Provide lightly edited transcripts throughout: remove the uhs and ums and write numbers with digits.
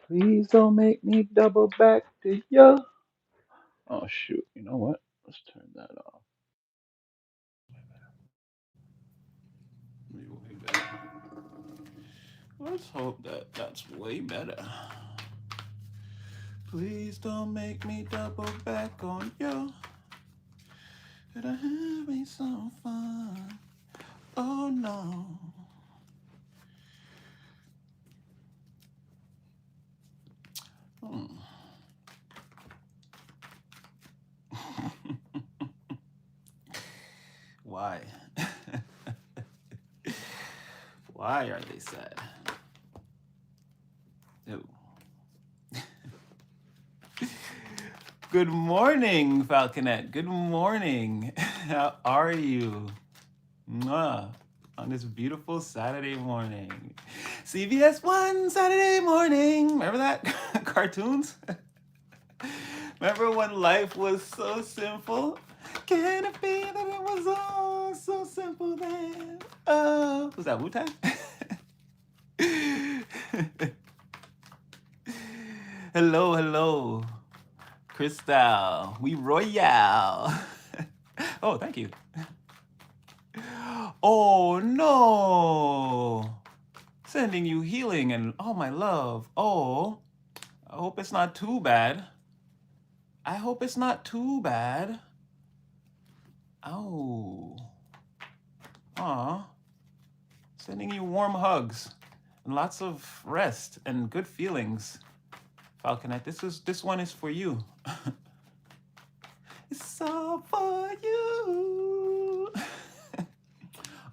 Please don't make me double back to you. Oh shoot! You know what? Let's turn that off. Maybe way better. Let's hope that that's way better. Please don't make me double back on you. Could I have me some fun? Oh no. Hmm. Why? Why are they sad? Ew. Good morning, Falconet. Good morning. How are you? Mwah. On this beautiful Saturday morning. CBS One Saturday morning. Remember that? Cartoons? Remember when life was so simple? Can it be that it was all so simple then? Oh, was that Wu-Tang? Hello, hello. Crystal, we royale. Oh, thank you. Oh no. Sending you healing and all my love. Oh, I hope it's not too bad. I hope it's not too bad. Oh. Aw. Sending you warm hugs and lots of rest and good feelings. Falconet, this one is for you. It's all for you.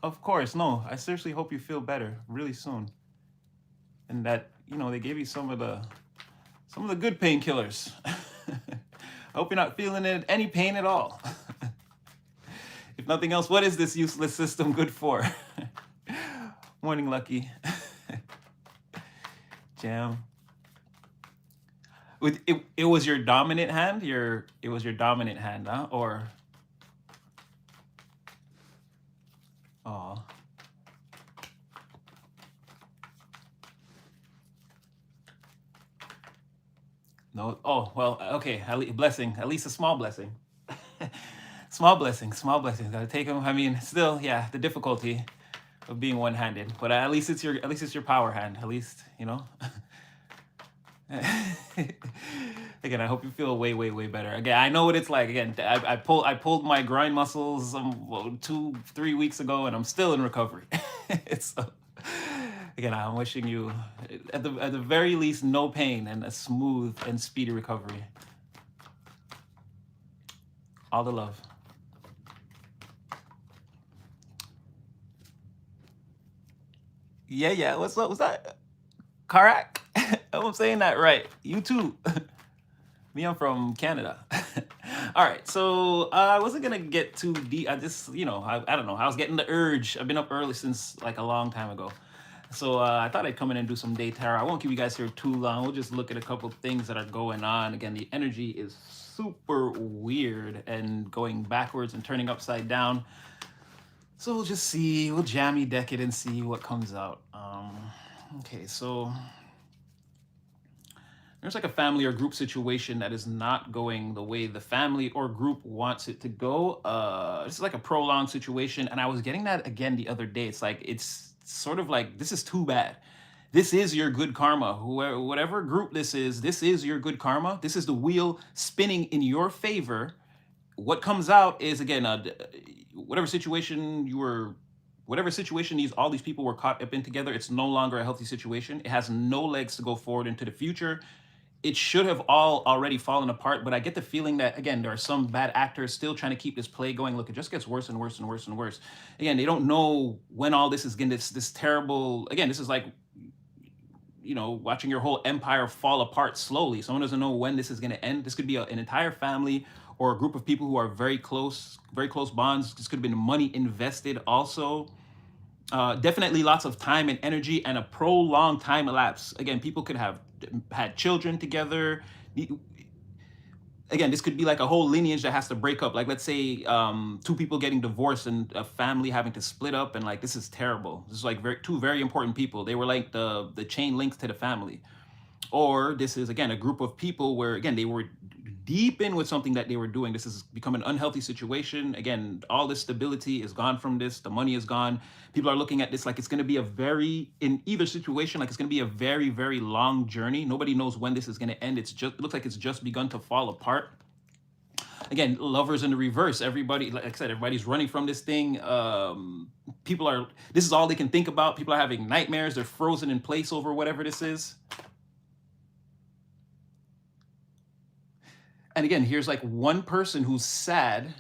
Of course, no. I seriously hope you feel better really soon. And that, they gave you some of the good painkillers. I hope you're not feeling any pain at all. If nothing else, what is this useless system good for? Morning, Lucky. Jam. It was your dominant hand? It was your dominant hand, huh? Or... Oh. No. Oh, well, okay. Blessing. At least a small blessing. Small blessings. Small blessings. Gotta take them. I mean, still, yeah, the difficulty of being one-handed. But at least it's your power hand. At least, Again, I hope you feel way, way, way better. Again, I know what it's like. Again, I pulled my groin muscles 2-3 weeks ago, and I'm still in recovery. Again, I'm wishing you at the very least no pain and a smooth and speedy recovery. All the love. Yeah. What's up? What's that? Karak? I'm saying that right. You too. Me, I'm from Canada. All right, so I wasn't gonna get too deep. I just, I don't know. I was getting the urge. I've been up early since like a long time ago. So I thought I'd come in and do some day tarot. I won't keep you guys here too long. We'll just look at a couple things that are going on. Again, the energy is super weird and going backwards and turning upside down. So we'll just see. We'll jammy deck it and see what comes out. Okay, so there's like a family or group situation that is not going the way the family or group wants it to go. This is like a prolonged situation. And I was getting that again the other day. It's sort of like, this is too bad. This is your good karma. Whatever group this is your good karma. This is the wheel spinning in your favor. What comes out is, again, whatever situation all these people were caught up in together, it's no longer a healthy situation. It has no legs to go forward into the future. It should have all already fallen apart, but I get the feeling that, again, there are some bad actors still trying to keep this play going. Look, it just gets worse and worse and worse and worse. Again, they don't know when all this is getting this terrible. Again, this is like, watching your whole empire fall apart slowly. Someone doesn't know when this is going to end. This could be an entire family or a group of people who are very close bonds. This could have been money invested also. Definitely lots of time and energy and a prolonged time elapse. Again, people could have had children together. Again, this could be like a whole lineage that has to break up. Like, let's say two people getting divorced and a family having to split up, and like, this is terrible. This is like two very important people. They were like the chain links to the family. or this is again a group of people where again they were deep in with something that they were doing. This has become an unhealthy situation. Again, all this stability is gone from this. The money is gone. People are looking at this like it's going to be a very, in either situation, like it's going to be a very, very long journey. Nobody knows when this is going to end. It looks like it's just begun to fall apart. Again, lovers in the reverse. Everybody, like I said, everybody's running from this thing. People are, this is all they can think about. People are having nightmares. They're frozen in place over whatever this is. And again, here's like one person who's sad.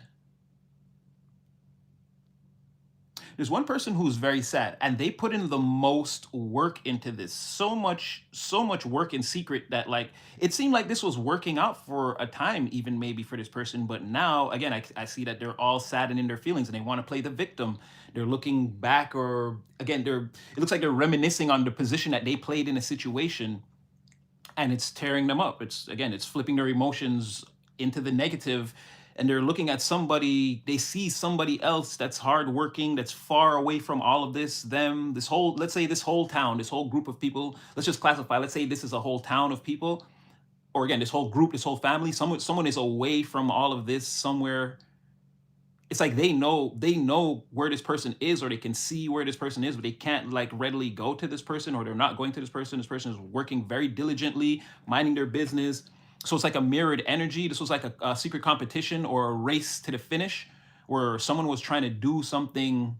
There's one person who's very sad, and they put in the most work into this. So much work in secret that like it seemed like this was working out for a time, even maybe for this person. But now, again, I see that they're all sad and in their feelings, and they want to play the victim. They're looking back, or again, it looks like they're reminiscing on the position that they played in a situation, and it's tearing them up. It's again, it's flipping their emotions into the negative, and they're looking at somebody, they see somebody else that's hardworking, that's far away from all of this, them, this whole, let's say this whole town, this whole group of people, let's just classify, let's say this is a whole town of people, or again, this whole group, this whole family, someone is away from all of this somewhere. It's like they know where this person is, or they can see where this person is, but they can't like readily go to this person, or they're not going to this person. This person is working very diligently, minding their business. So it's like a mirrored energy. This was like a secret competition or a race to the finish, where someone was trying to do something.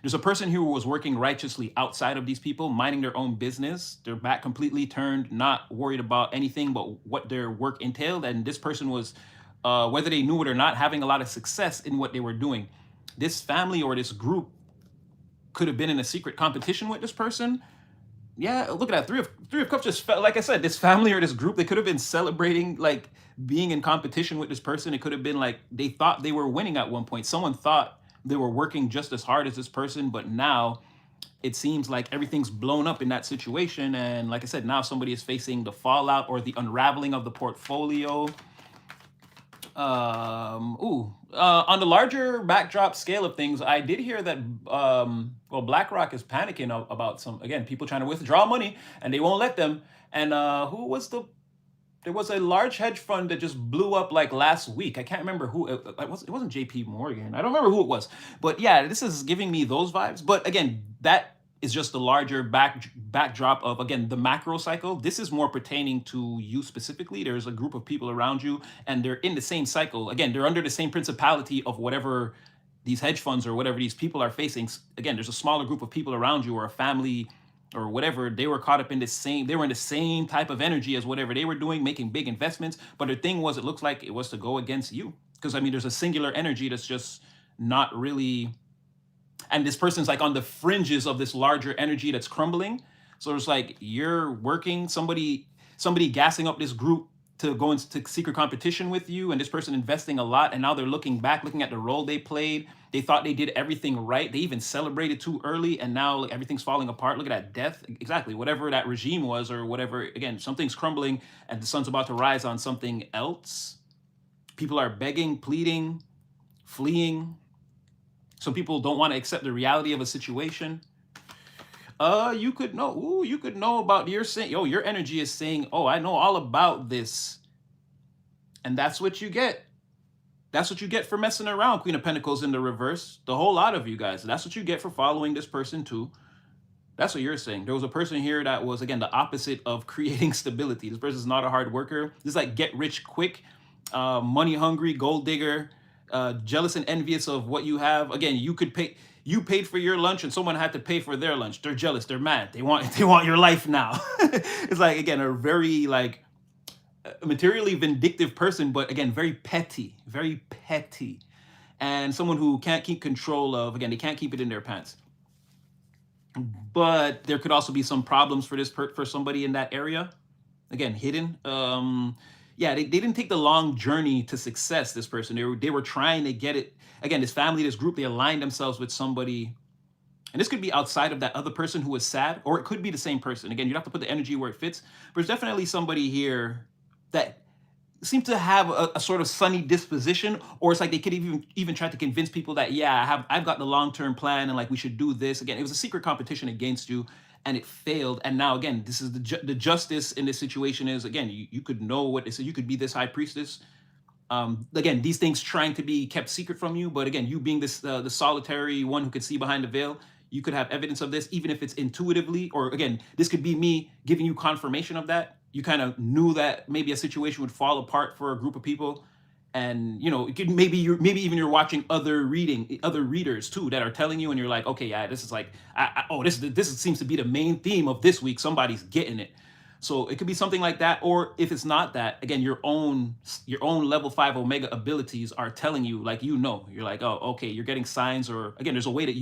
There's a person who was working righteously outside of these people, minding their own business. Their back completely turned, not worried about anything but what their work entailed. And this person was, whether they knew it or not, having a lot of success in what they were doing. This family or this group could have been in a secret competition with this person. Yeah, look at that. Three of cups just felt, like I said, this family or this group, they could have been celebrating like being in competition with this person. It could have been like they thought they were winning at one point. Someone thought they were working just as hard as this person, but now it seems like everything's blown up in that situation. And like I said, now somebody is facing the fallout or the unraveling of the portfolio. On the larger backdrop scale of things, I did hear that well, BlackRock is panicking about some, again, people trying to withdraw money and they won't let them. And who was there was a large hedge fund that just blew up like last week. I can't remember who it wasn't JP Morgan. I don't remember who it was. But yeah, this is giving me those vibes. But again, that is just the larger backdrop of, again, the macro cycle. This is more pertaining to you specifically. There's a group of people around you and they're in the same cycle. Again, they're under the same principality of whatever these hedge funds or whatever these people are facing. Again, there's a smaller group of people around you, or a family or whatever. They were caught up in they were in the same type of energy as whatever they were doing, making big investments. But the thing was, it looks like it was to go against you. Because I mean, there's a singular energy that's just not really, and this person's like on the fringes of this larger energy that's crumbling. So it's like you're working, somebody gassing up this group to go into secret competition with you, and this person investing a lot, and now they're looking back, looking at the role they played. They thought they did everything right. They even celebrated too early, and now like everything's falling apart. Look at that death. Exactly. Whatever that regime was, or whatever, again, something's crumbling and the sun's about to rise on something else. People are begging, pleading, fleeing. Some people don't want to accept the reality of a situation. You could know. Ooh, you could know about your saying. Yo, your energy is saying, "Oh, I know all about this," and that's what you get. That's what you get for messing around. Queen of Pentacles in the reverse. The whole lot of you guys. That's what you get for following this person too. That's what you're saying. There was a person here that was, again, the opposite of creating stability. This person's not a hard worker. This is like get rich quick, money hungry, gold digger, jealous and envious of what you have. Again, you paid for your lunch and someone had to pay for their lunch. They're jealous. They're mad. They want your life now. It's like, again, a very like materially vindictive person, but again, very petty, and someone who can't keep control of, again, they can't keep it in their pants. But there could also be some problems for for somebody in that area. Again, hidden. Yeah, they didn't take the long journey to success. This person, they were trying to get it. Again, this family, this group, they aligned themselves with somebody, and this could be outside of that other person who was sad, or it could be the same person. Again, you'd have to put the energy where it fits. But there's definitely somebody here that seem to have a sort of sunny disposition, or it's like they could even try to convince people that, yeah, I've got the long-term plan and like we should do this. Again, it was a secret competition against you, and it failed. And now again, this is the justice in this situation is, again, you could know what it is. You could be this high priestess, again, these things trying to be kept secret from you, but again, you being this the solitary one who could see behind the veil, you could have evidence of this, even if it's intuitively, or again, this could be me giving you confirmation of that. You kind of knew that maybe a situation would fall apart for a group of people, and it could, maybe even you're watching other readers too that are telling you, and you're like, okay, yeah, this is like, oh, this seems to be the main theme of this week. Somebody's getting it. So it could be something like that, or if it's not that, again, your own level 5 omega abilities are telling you, like, you're like, oh, okay, you're getting signs, or again, there's a way that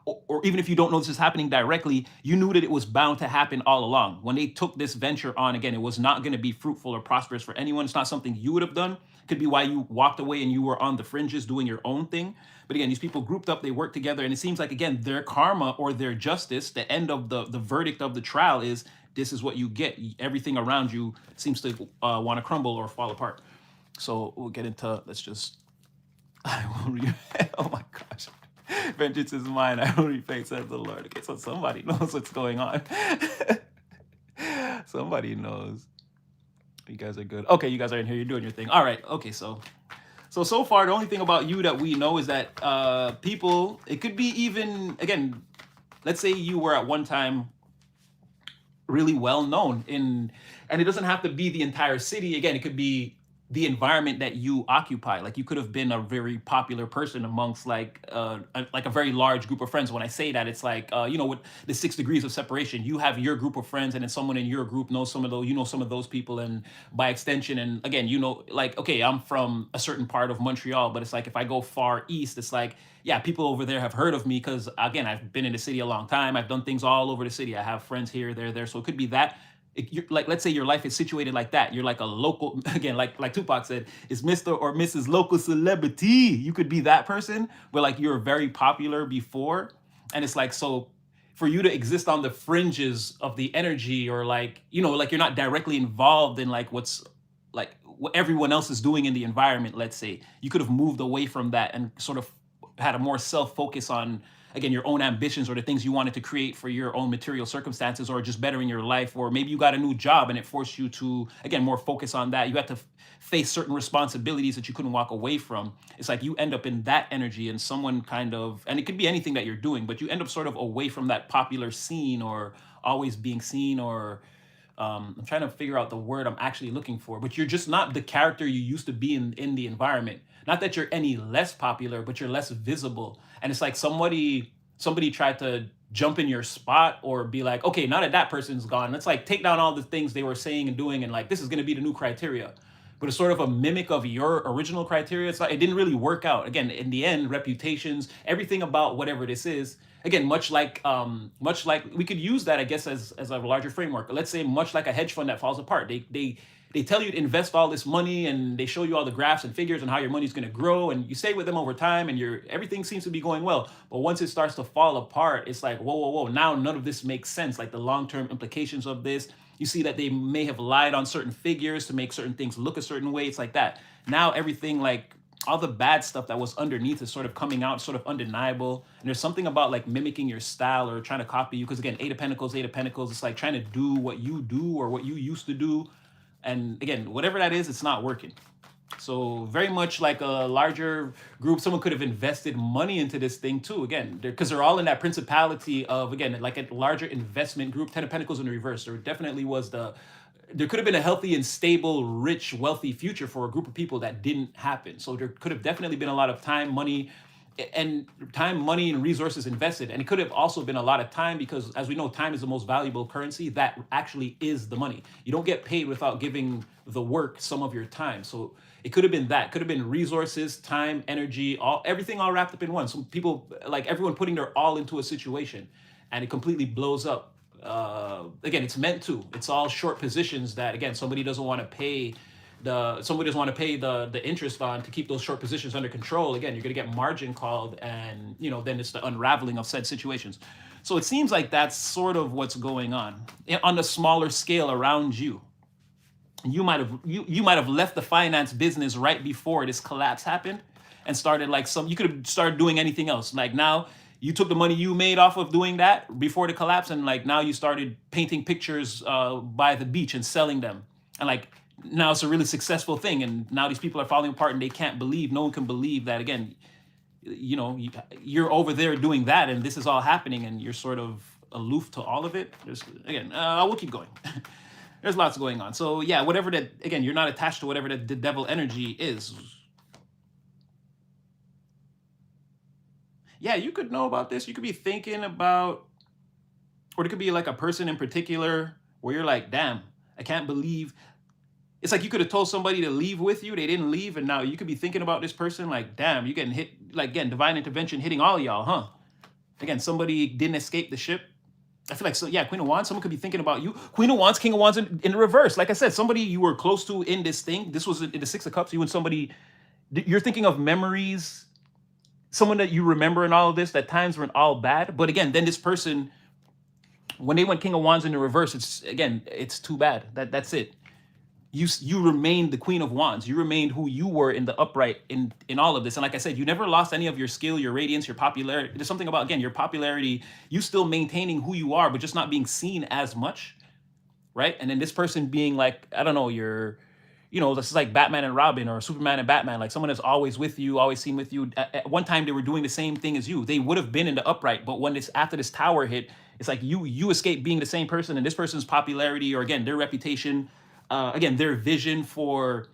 or even if you don't know this is happening directly, you knew that it was bound to happen all along. When they took this venture on, again, it was not going to be fruitful or prosperous for anyone. It's not something you would have done. Could be why you walked away and you were on the fringes doing your own thing. But again, these people grouped up, they worked together, and it seems like, again, their karma or their justice, the end of the verdict of the trial is, this is what you get. Everything around you seems to want to crumble or fall apart. So we'll get into, let's just, I will oh my gosh. Vengeance is mine. I will repay, says the Lord. Okay, so somebody knows what's going on. Somebody knows. You guys are good. Okay, you guys are in here. You're doing your thing. All right. Okay, so far, the only thing about you that we know is that people, it could be even, again, let's say you were at one time really well known and it doesn't have to be the entire city. Again, it could be the environment that you occupy. Like, you could have been a very popular person amongst like a very large group of friends. When I say that, it's like with the 6 degrees of separation, you have your group of friends, and then someone in your group knows some of those, some of those people, and by extension, and again, like, okay, I'm from a certain part of Montreal, but it's like if I go far east, it's like, yeah, people over there have heard of me because, again, I've been in the city a long time. I've done things all over the city. I have friends here, there. So it could be that. You're, like, let's say your life is situated like that. You're like a local, again, like Tupac said, is Mr. or Mrs. Local Celebrity. You could be that person, but like you're very popular before. And it's like, so for you to exist on the fringes of the energy, or like, like you're not directly involved in like what's like what everyone else is doing in the environment, let's say, you could have moved away from that and sort of had a more self-focus on, again, your own ambitions or the things you wanted to create for your own material circumstances, or just bettering your life, or maybe you got a new job and it forced you to, again, more focus on that. You had to face certain responsibilities that you couldn't walk away from. It's like you end up in that energy, and someone kind of, and it could be anything that you're doing, but you end up sort of away from that popular scene, or always being seen, or I'm trying to figure out the word I'm actually looking for, but you're just not the character you used to be in the environment. Not that you're any less popular, but you're less visible. And it's like somebody tried to jump in your spot, or be like, okay, now that person's gone, let's like take down all the things they were saying and doing, and like this is going to be the new criteria. But it's sort of a mimic of your original criteria. It's like it didn't really work out. Again, in the end, reputations, everything about whatever this is, again, much like we could use that, I guess, as a larger framework. Let's say much like a hedge fund that falls apart. They tell you to invest all this money, and they show you all the graphs and figures and how your money's going to grow, and you stay with them over time, and everything seems to be going well. But once it starts to fall apart, it's like, whoa, now none of this makes sense. Like the long-term implications of this, you see that they may have lied on certain figures to make certain things look a certain way. It's like that. Now everything, like all the bad stuff that was underneath, is sort of coming out, sort of undeniable. And there's something about like mimicking your style or trying to copy you, because again, Eight of Pentacles, it's like trying to do what you do or what you used to do. And again, whatever that is, it's not working. So very much like a larger group, someone could have invested money into this thing too, again, because they're all in that principality of, again, like a larger investment group. 10 of Pentacles in the reverse. There definitely was there could have been a healthy and stable, rich, wealthy future for a group of people that didn't happen. So there could have definitely been a lot of time, money, and resources invested. And it could have also been a lot of time, because as we know, time is the most valuable currency. That actually is the money. You don't get paid without giving the work some of your time. So it could have been that. Could have been resources, time, energy, everything all wrapped up in one. Some people, like everyone putting their all into a situation, and it completely blows up. Again, it's meant to. It's all short positions that, again, somebody doesn't want to pay the interest on to keep those short positions under control. Again, you're going to get margin called, and then it's the unraveling of said situations. So it seems like that's sort of what's going on the smaller scale around you. You might have left the finance business right before this collapse happened, and started like you could have started doing anything else. Like now you took the money you made off of doing that before the collapse, and like now you started painting pictures by the beach and selling them, and like now it's a really successful thing, and now these people are falling apart and they can't believe, no one can believe that again, you know, you're over there doing that and this is all happening and you're sort of aloof to all of it. There's again, we'll keep going. There's lots going on. So yeah, whatever that, again, you're not attached to whatever the devil energy is. Yeah, you could know about this. You could be thinking about, or it could be like a person in particular where you're like, damn, I can't believe. It's like you could have told somebody to leave with you, they didn't leave, and now you could be thinking about this person like, damn, you're getting hit. Like again, divine intervention hitting all of y'all, huh? Again, somebody didn't escape the ship. I feel like, so yeah, Queen of Wands, someone could be thinking about you. Queen of Wands, King of Wands in the reverse. Like I said, somebody you were close to in this thing. This was in the Six of Cups. You and somebody, you're thinking of memories, someone that you remember in all of this, that times weren't all bad. But again, then this person, when they went King of Wands in the reverse, it's again, it's too bad. That's it. You remained the Queen of Wands. You remained who you were in the upright in all of this. And like I said, you never lost any of your skill, your radiance, your popularity. There's something about, again, your popularity, you still maintaining who you are, but just not being seen as much, right? And then this person being like, I don't know, you know, this is like Batman and Robin or Superman and Batman, like someone that's always with you, always seen with you. At one time, they were doing the same thing as you. They would have been in the upright, but when this after this tower hit, it's like you escape being the same person, and this person's popularity or again their reputation, again their vision for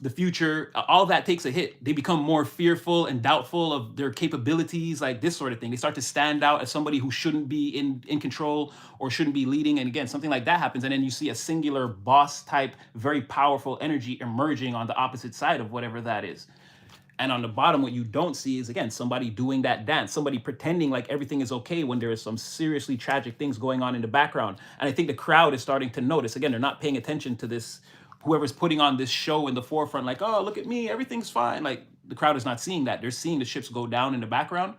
the future, all that takes a hit. They become more fearful and doubtful of their capabilities, like this sort of thing. They start to stand out as somebody who shouldn't be in control or shouldn't be leading. And again, something like that happens. And then you see a singular boss type, very powerful energy emerging on the opposite side of whatever that is. And on the bottom, what you don't see is, again, somebody doing that dance, somebody pretending like everything is okay when there is some seriously tragic things going on in the background. And I think the crowd is starting to notice. Again, they're not paying attention to this, whoever's putting on this show in the forefront, like, oh, look at me, everything's fine. Like the crowd is not seeing that. They're seeing the ships go down in the background.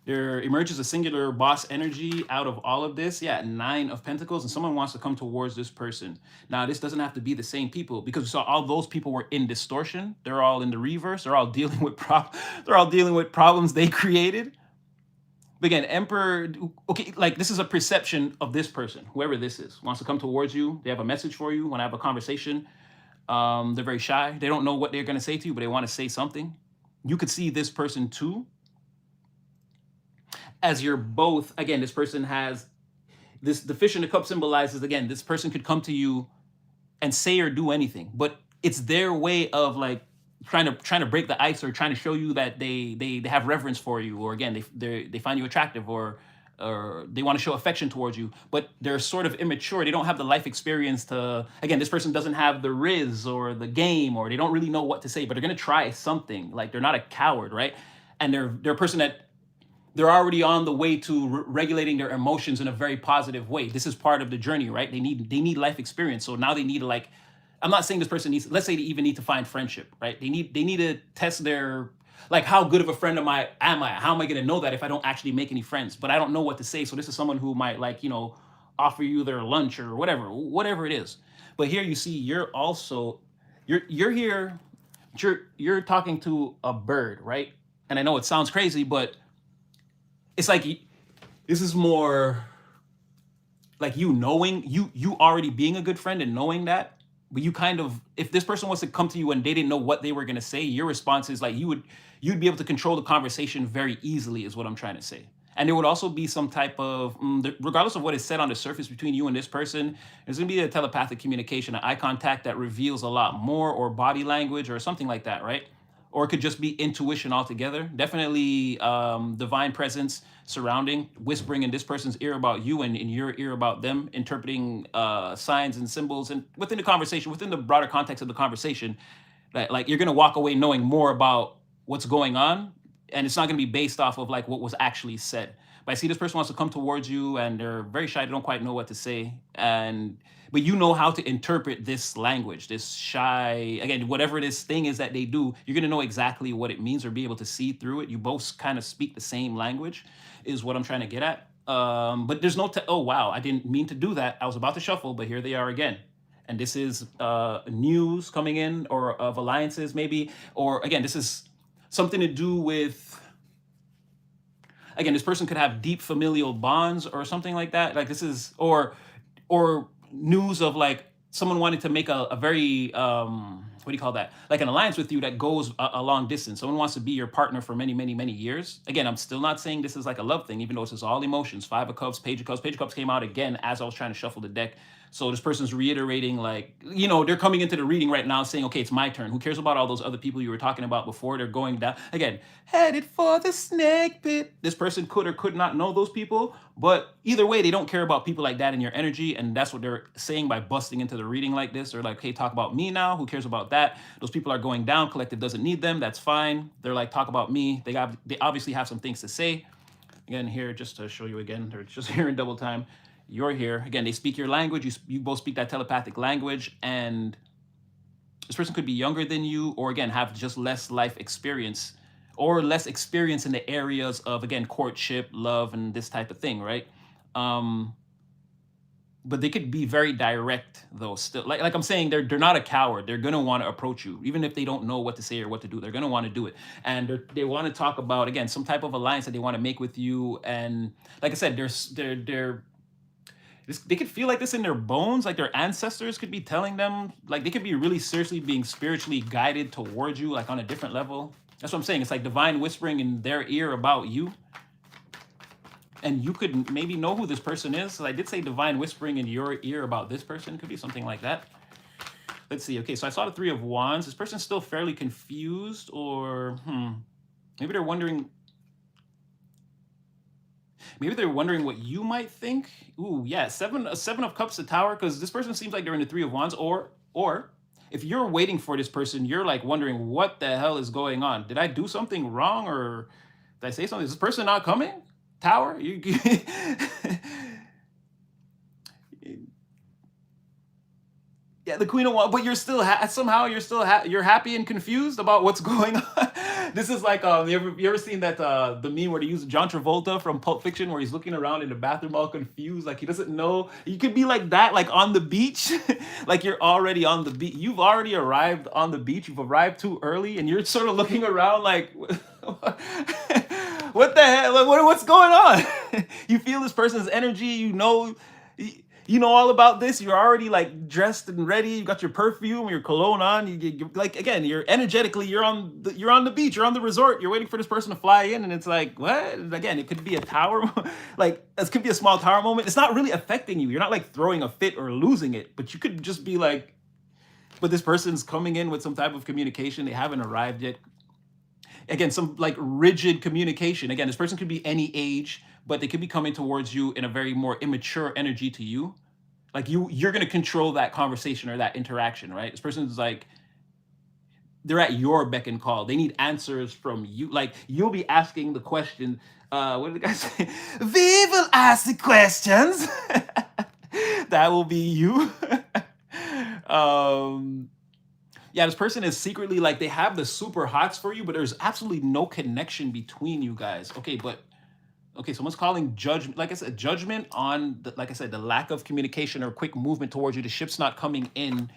There emerges a singular boss energy out of all of this. Yeah, Nine of Pentacles, and someone wants to come towards this person. Now, this doesn't have to be the same people because we saw all those people were in distortion. They're all in the reverse. They're all dealing with they're all dealing with problems they created. But again, Emperor, okay, like this is a perception of this person, whoever this is, wants to come towards you. They have a message for you, want to have a conversation. They're very shy. They don't know what they're going to say to you, but they want to say something. You could see this person too as you're both, again, this person has this, the fish in the cup symbolizes, again, this person could come to you and say or do anything, but it's their way of like trying to break the ice or trying to show you that they have reverence for you, or again they find you attractive, or they want to show affection towards you, but they're sort of immature. They don't have the life experience to, again, this person doesn't have the riz or the game, or they don't really know what to say, but they're going to try something. Like they're not a coward, right? And they're a person that they're already on the way to regulating their emotions in a very positive way. This is part of the journey, right? They need life experience. So now they need to, like, I'm not saying this person needs, let's say they even need to find friendship, right? They need to test their, like, how good of a friend am I? How am I going to know that if I don't actually make any friends? But I don't know what to say. So this is someone who might, like, you know, offer you their lunch or whatever it is. But here you see you're also you're here, you're talking to a bird, right? And I know it sounds crazy, but it's like this is more like you knowing, you already being a good friend and knowing that. But you kind of, if this person wants to come to you and they didn't know what they were going to say, your response is like you'd be able to control the conversation very easily, is what I'm trying to say. And there would also be some type of, regardless of what is said on the surface between you and this person, there's going to be a telepathic communication, an eye contact that reveals a lot more, or body language or something like that, right? Or it could just be intuition altogether. Definitely divine presence surrounding, whispering in this person's ear about you and in your ear about them, interpreting signs and symbols. And within the conversation, within the broader context of the conversation, that like you're going to walk away knowing more about what's going on. And it's not going to be based off of like what was actually said. But I see this person wants to come towards you and they're very shy. They don't quite know what to say. But you know how to interpret this language, this shy, again, whatever this thing is that they do, you're going to know exactly what it means or be able to see through it. You both kind of speak the same language, is what I'm trying to get at. But there's no, oh, wow, I didn't mean to do that. I was about to shuffle, but here they are again. And this is news coming in, or of alliances maybe, or again, this is something to do with, again, this person could have deep familial bonds or something like that. Like this is, or news of like someone wanting to make a very what do you call that, like an alliance with you that goes a long distance. Someone wants to be your partner for many many many years. Again, I'm still not saying this is like a love thing, even though this is all emotions. Five of Cups, Page of Cups. Page of Cups came out again as I was trying to shuffle the deck. So this person's reiterating, like, they're coming into the reading right now saying, okay, it's my turn. Who cares about all those other people you were talking about before? They're going down again, headed for the snake pit. This person could or could not know those people, but either way, they don't care about people like that in your energy. And that's what they're saying by busting into the reading like this. They're like, hey, talk about me now. Who cares about that? Those people are going down. Collective doesn't need them. That's fine. They're like, talk about me. They obviously have some things to say. Again, here, just to show you again, they're just here in double time. You're here. Again, they speak your language. You both speak that telepathic language. And this person could be younger than you, or again, have just less life experience, or less experience in the areas of, again, courtship, love, and this type of thing, right? But they could be very direct, though. Still, like I'm saying, they're not a coward. They're gonna want to approach you, even if they don't know what to say or what to do. They're gonna want to do it, and they want to talk about, again, some type of alliance that they want to make with you. And like I said, they could feel like this in their bones, like their ancestors could be telling them, like they could be really seriously being spiritually guided towards you, like on a different level. That's what I'm saying. It's like divine whispering in their ear about you. And you could maybe know who this person is. So I did say divine whispering in your ear about this person. Could be something like that. Let's see. Okay, so I saw the Three of Wands. This person's still fairly confused, or maybe they're wondering. Maybe they're wondering what you might think. Ooh, yeah, seven of Cups, the Tower, because this person seems like they're in the Three of Wands. Or if you're waiting for this person, you're like wondering what the hell is going on. Did I do something wrong, or did I say something? Is this person not coming? Tower, yeah, the Queen of Wands, but you're still somehow you're happy and confused about what's going on. This is like you ever seen that the meme where they use John Travolta from Pulp Fiction, where he's looking around in the bathroom all confused, like he doesn't know. You could be like that, like on the beach, like you're already on the beach. You've already arrived on the beach. You've arrived too early, and you're sort of looking around like, what the hell? Like, what's going on? You feel this person's energy. You know all about this. You're already like dressed and ready. You got your perfume, your cologne on. You like, again, you're energetically. You're on the beach. You're on the resort. You're waiting for this person to fly in, and it's like, what? Again, it could be a tower. Like, this could be a small tower moment. It's not really affecting you. You're not like throwing a fit or losing it, but you could just be like, but this person's coming in with some type of communication. They haven't arrived yet. Again, some like rigid communication. Again, this person could be any age, but they could be coming towards you in a very more immature energy to you. Like you're going to control that conversation or that interaction, right? This person's like, they're at your beck and call. They need answers from you. Like you'll be asking the question. What did the guy say? We will ask the questions. That will be you. Yeah, this person is secretly like, they have the super hots for you, but there's absolutely no connection between you guys. Okay, someone's calling judgment, like I said, judgment on like I said, the lack of communication or quick movement towards you. The ship's not coming in.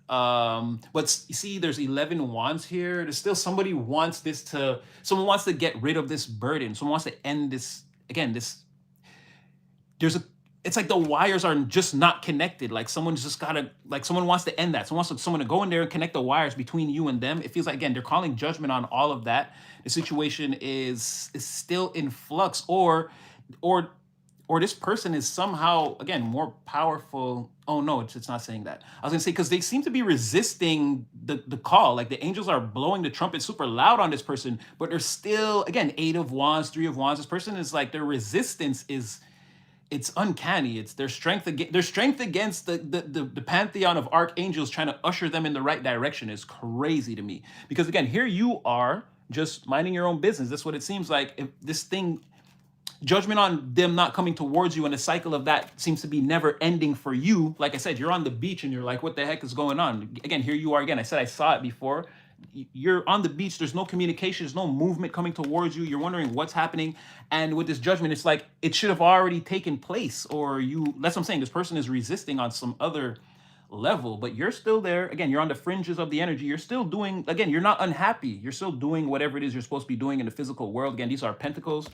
But you see, there's 11 wands here. There's still someone wants to get rid of this burden. Someone wants to end this. Again, it's like the wires are just not connected. Like someone's just gotta, like someone wants to end that. Someone to go in there and connect the wires between you and them. It feels like, again, they're calling judgment on all of that. The situation is still in flux, or this person is somehow, again, more powerful. Oh no, it's not saying that. I was gonna say, because they seem to be resisting the call. Like the angels are blowing the trumpet super loud on this person, but they're still, again, 8 of Wands, 3 of Wands. This person is like, their resistance is, it's uncanny. It's their strength against the pantheon of archangels trying to usher them in the right direction is crazy to me. Because again, here you are just minding your own business. That's what it seems like. If this thing, judgment on them not coming towards you, and the cycle of that seems to be never ending for you. Like I said, you're on the beach and you're like, what the heck is going on? Again, here you are again. I said I saw it before. You're on the beach. There's no communication. There's no movement coming towards you. You're wondering what's happening. And with this judgment, it's like it should have already taken place. Or that's what I'm saying. This person is resisting on some other level, but you're still there. Again, you're on the fringes of the energy. You're still doing, again, you're not unhappy. You're still doing whatever it is you're supposed to be doing in the physical world. Again, these are pentacles.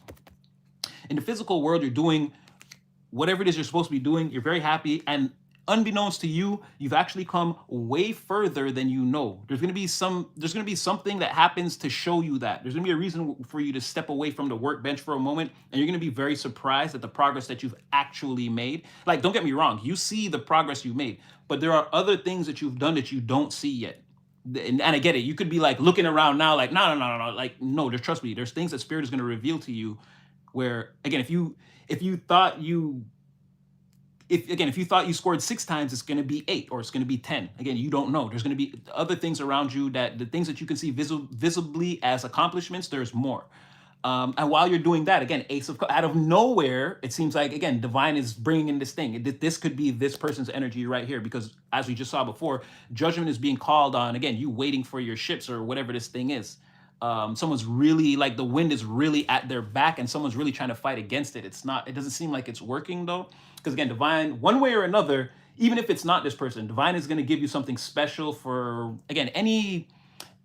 In the physical world, you're doing whatever it is you're supposed to be doing. You're very happy, and unbeknownst to you, you've actually come way further than you know. There's going to be something that happens to show you that. There's going to be a reason for you to step away from the workbench for a moment, and you're going to be very surprised at the progress that you've actually made. Like, don't get me wrong, you see the progress you've made, but there are other things that you've done that you don't see yet. And I get it. You could be like looking around now, like, no. Like, no, just trust me. There's things that Spirit is going to reveal to you where, again, if you thought you if you thought you scored 6 times, it's going to be 8 or it's going to be 10. Again, you don't know. There's going to be other things around you, that the things that you can see visibly as accomplishments, there's more. And while you're doing that, again, out of nowhere, it seems like, again, divine is bringing in this thing. This could be this person's energy right here, because as we just saw before, judgment is being called on, again, you waiting for your ships or whatever this thing is. Someone's really, like, the wind is really at their back and someone's really trying to fight against it. It doesn't seem like it's working though. Because again, divine, one way or another, even if it's not this person, divine is going to give you something special for, again, any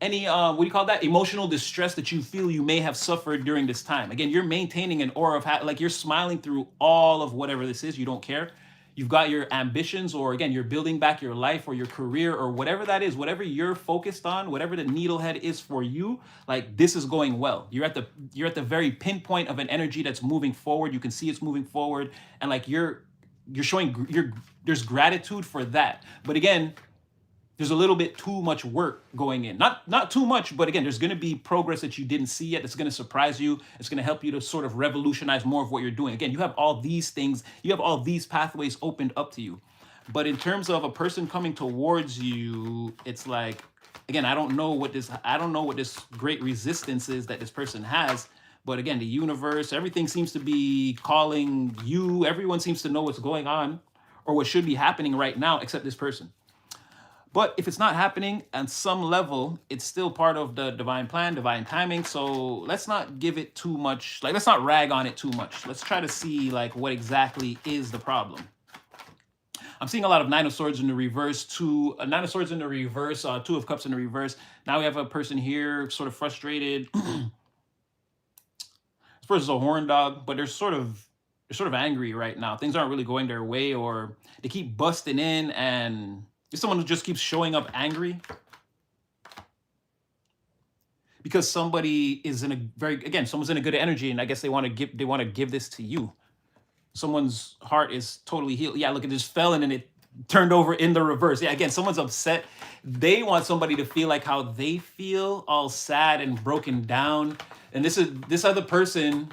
what do you call that, emotional distress that you feel you may have suffered during this time. Again, you're maintaining an aura of like, you're smiling through all of whatever this is. You don't care. You've got your ambitions, or again, you're building back your life or your career or whatever that is, whatever you're focused on, whatever the needlehead is for you. Like, this is going well. You're at the very pinpoint of an energy that's moving forward. You can see it's moving forward, and like you're showing there's gratitude for that. But again, there's a little bit too much work going in. Not too much, but again, there's going to be progress that you didn't see yet. That's going to surprise you. It's going to help you to sort of revolutionize more of what you're doing. Again, you have all these things, you have all these pathways opened up to you. But in terms of a person coming towards you, it's like, again, I don't know what this great resistance is that this person has. But again, the universe, everything seems to be calling you. Everyone seems to know what's going on or what should be happening right now, except this person. But if it's not happening on some level, it's still part of the divine plan, divine timing. So let's not give it too much, like, let's not rag on it too much. Let's try to see, like, what exactly is the problem. I'm seeing a lot of Nine of Swords in the reverse, Nine of Swords in the reverse, Two of Cups in the reverse. Now we have a person here sort of frustrated. This person's a horn dog, but they're sort of angry right now. Things aren't really going their way, or they keep busting in, and someone who just keeps showing up angry because somebody is someone's in a good energy, and I guess they want to give this to you. Someone's heart is totally healed. Yeah, look, it just fell in and it turned over in the reverse. Yeah, again, someone's upset. They want somebody to feel like how they feel, all sad and broken down. And this other person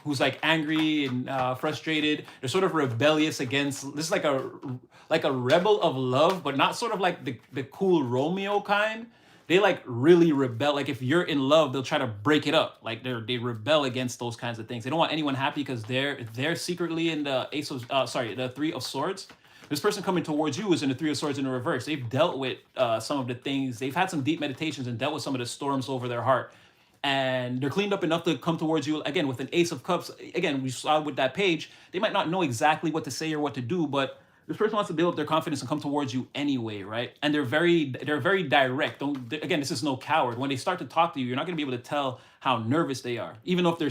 who's like angry and frustrated. They're sort of rebellious against. This is like a rebel of love, but not sort of like the cool Romeo kind. They like really rebel. Like, if you're in love, they'll try to break it up. Like, they rebel against those kinds of things. They don't want anyone happy because they're secretly in the the Three of Swords. This person coming towards you is in the Three of Swords in the reverse. They've dealt with some of the things. They've had some deep meditations and dealt with some of the storms over their heart. And they're cleaned up enough to come towards you, again, with an Ace of Cups. Again, we saw with that page, they might not know exactly what to say or what to do, but this person wants to build up their confidence and come towards you anyway, right? And they're very direct. Again, this is no coward. When they start to talk to you, you're not going to be able to tell how nervous they are. Even if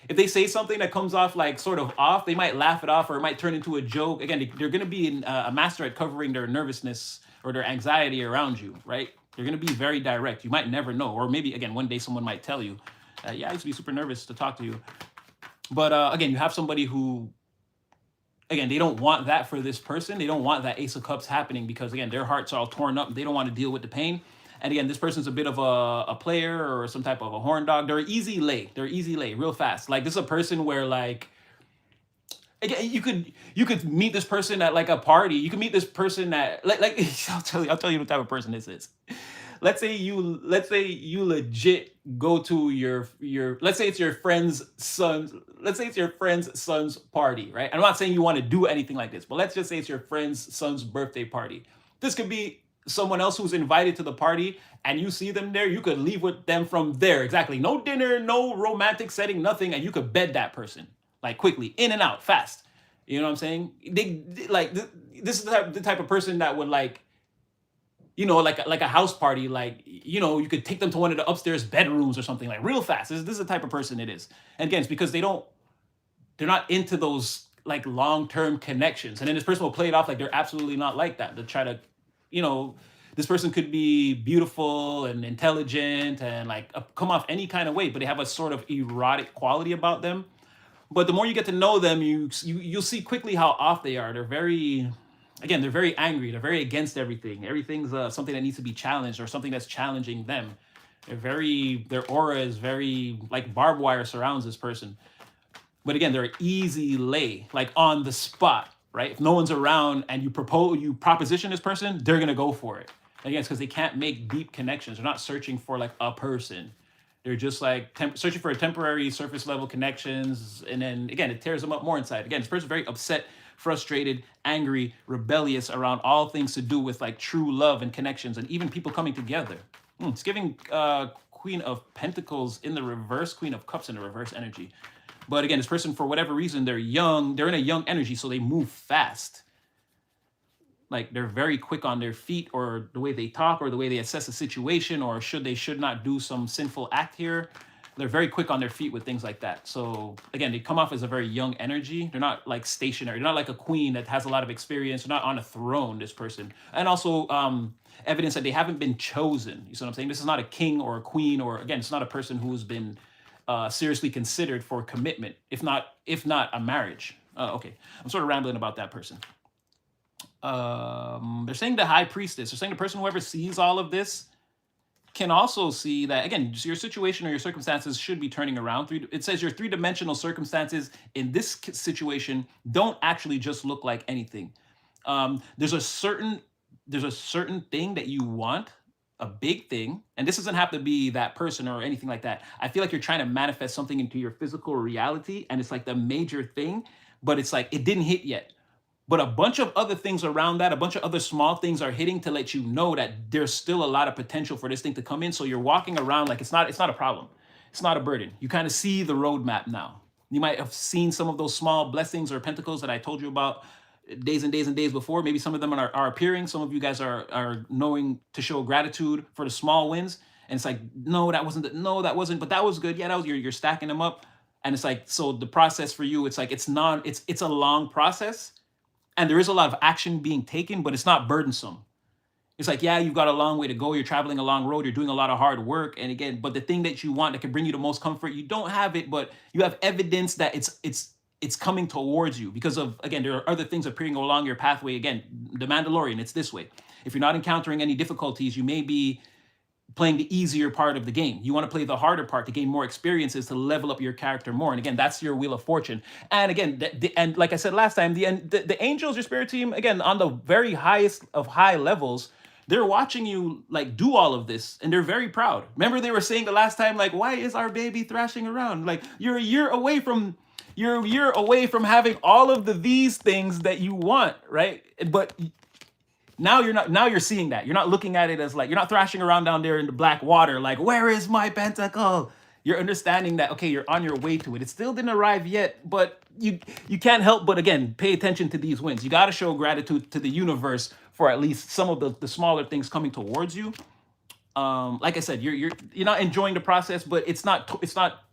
if they say something that comes off like sort of off, they might laugh it off, or it might turn into a joke. Again, they're going to be a master at covering their nervousness or their anxiety around you, right? They're going to be very direct. You might never know. Or maybe, again, one day someone might tell you, yeah, I used to be super nervous to talk to you. But again, you have somebody who, again, they don't want that for this person. They don't want that Ace of Cups happening because, again, their hearts are all torn up. They don't want to deal with the pain. And again, this person's a bit of a player or some type of a horn dog. They're easy lay. Real fast. Like, this is a person where, like, again, you could meet this person at like a party. You can meet this person at like I'll tell you the type of person this is. Let's say you legit go to your let's say it's your friend's son's party, right? I'm not saying you want to do anything like this, but let's just say it's your friend's son's birthday party. This could be someone else who's invited to the party, and you see them there. You could leave with them from there. Exactly. No dinner, no romantic setting, nothing, and you could bed that person. Like, quickly, in and out, fast. You know what I'm saying? This is the type of person that would, like, you know, like a house party, like, you know, you could take them to one of the upstairs bedrooms or something, like, real fast. This is the type of person it is. And again, it's because they don't they're not into those like long-term connections. And then this person will play it off like they're absolutely not like that. They'll try to, you know, this person could be beautiful and intelligent and like come off any kind of way, but they have a sort of erotic quality about them. But the more you get to know them, you'll see quickly how off they are. They're very, again, they're very angry. They're very against everything. Everything's something that needs to be challenged or something that's challenging them. Their aura is very like barbed wire surrounds this person. But again, they're easy lay, like on the spot, right? If no one's around and you proposition this person, they're gonna go for it. And again, it's because they can't make deep connections. They're not searching for like a person. They're just like searching for a temporary surface level connections. And then again, it tears them up more inside. Again, this person's very upset, frustrated, angry, rebellious around all things to do with like true love and connections and even people coming together. It's giving Queen of Pentacles in the reverse, Queen of Cups in the reverse energy. But again, this person, for whatever reason, they're young, they're in a young energy, so they move fast. Like they're very quick on their feet, or the way they talk, or the way they assess a situation, or should not do some sinful act here. They're very quick on their feet with things like that. So again, they come off as a very young energy. They're not like stationary. They're not like a queen that has a lot of experience. They're not on a throne, this person. And also evidence that they haven't been chosen. You see what I'm saying? This is not a king or a queen, or again, it's not a person who's been seriously considered for commitment, if not a marriage. Okay, I'm sort of rambling about that person. They're saying the high priestess. They're saying the person who ever sees all of this can also see that, again, your situation or your circumstances should be turning around. It says your three-dimensional circumstances in this situation don't actually just look like anything. There's a certain thing that you want, a big thing, and this doesn't have to be that person or anything like that. I feel like you're trying to manifest something into your physical reality, and it's like the major thing, but it's like it didn't hit yet. But a bunch of other things around that, a bunch of other small things are hitting to let you know that there's still a lot of potential for this thing to come in. So you're walking around like it's not a problem. It's not a burden. You kind of see the roadmap now. You might have seen some of those small blessings or pentacles that I told you about days and days and days before. Maybe some of them are appearing. Some of you guys are knowing to show gratitude for the small wins. And it's like, no, that wasn't, but that was good. Yeah, that was, you're stacking them up. And it's like, so the process for you, it's like, it's a long process. And there is a lot of action being taken, but it's not burdensome. It's like, yeah, you've got a long way to go. You're traveling a long road. You're doing a lot of hard work. And again, but the thing that you want that can bring you the most comfort, you don't have it, but you have evidence that it's coming towards you because of, again, there are other things appearing along your pathway. Again, the Mandalorian, it's this way. If you're not encountering any difficulties, you may be playing the easier part of the game. You want to play the harder part to gain more experiences to level up your character more. And again, that's your wheel of fortune. And again, and like I said last time, the angels, your spirit team, again, on the very highest of high levels, they're watching you like do all of this, and they're very proud. Remember, they were saying the last time, like, why is our baby thrashing around? Like, you're a year away from having all of these things that you want, right? But now you're seeing that. You're not looking at it as like, you're not thrashing around down there in the black water like, where is my pentacle? You're understanding that, okay, you're on your way to it. It still didn't arrive yet, but you can't help but, again, pay attention to these wins. You got to show gratitude to the universe for at least some of the smaller things coming towards you. Like I said, you're not enjoying the process, but it's not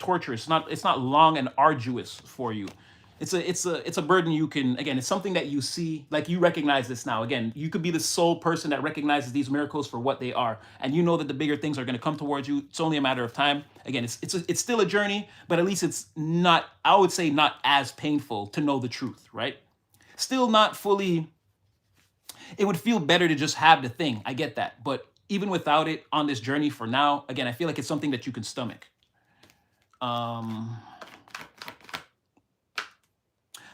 torturous. It's not long and arduous for you. It's a burden you can, again, it's something that you see, like you recognize this now. Again, you could be the sole person that recognizes these miracles for what they are. And you know that the bigger things are going to come towards you. It's only a matter of time. Again, it's still a journey, but at least it's not, I would say, not as painful to know the truth, right? Still not fully, it would feel better to just have the thing. I get that. But even without it on this journey for now, again, I feel like it's something that you can stomach.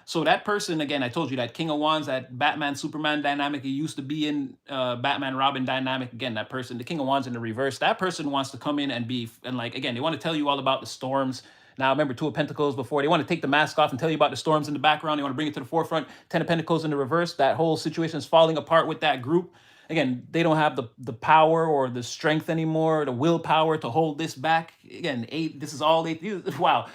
So that person, again, I told you that King of Wands, that Batman, Superman dynamic, it used to be in Batman, Robin dynamic. Again, that person, the King of Wands in the reverse, that person wants to come in and like, again, they want to tell you all about the storms. Now, remember, Two of Pentacles before. They want to take the mask off and tell you about the storms in the background. They want to bring it to the forefront. Ten of Pentacles in the reverse. That whole situation is falling apart with that group. Again, they don't have the power or the strength anymore, the willpower to hold this back. Again, this is all they do. Wow.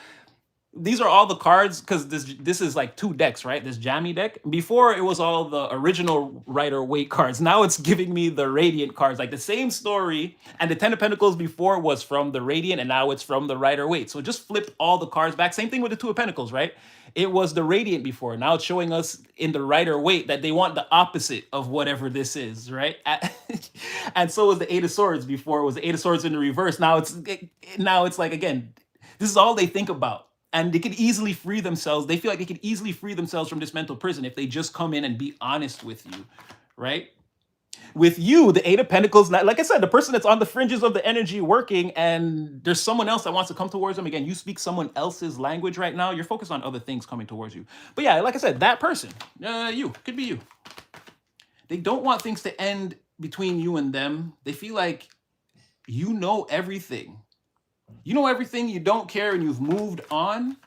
These are all the cards, because this is like two decks, right? This jammy deck. Before, it was all the original Rider-Waite cards. Now it's giving me the Radiant cards, like the same story. And the Ten of Pentacles before was from the Radiant, and now it's from the Rider-Waite. So just flip all the cards back. Same thing with the Two of Pentacles, right? It was the radiant before. Now it's showing us in the rider weight that they want the opposite of whatever this is, right? And so was the Eight of Swords before. It was the Eight of Swords in the reverse. Now it's like, again, this is all they think about. And they could easily free themselves. They feel like they could easily free themselves from this mental prison if they just come in and be honest with you, right? With you, the Eight of Pentacles, like I said, the person that's on the fringes of the energy working, and there's someone else that wants to come towards them. Again, you speak someone else's language right now. You're focused on other things coming towards you. But yeah, like I said, that person, you, could be you. They don't want things to end between you and them. They feel like you know everything. You know everything, you don't care, and you've moved on.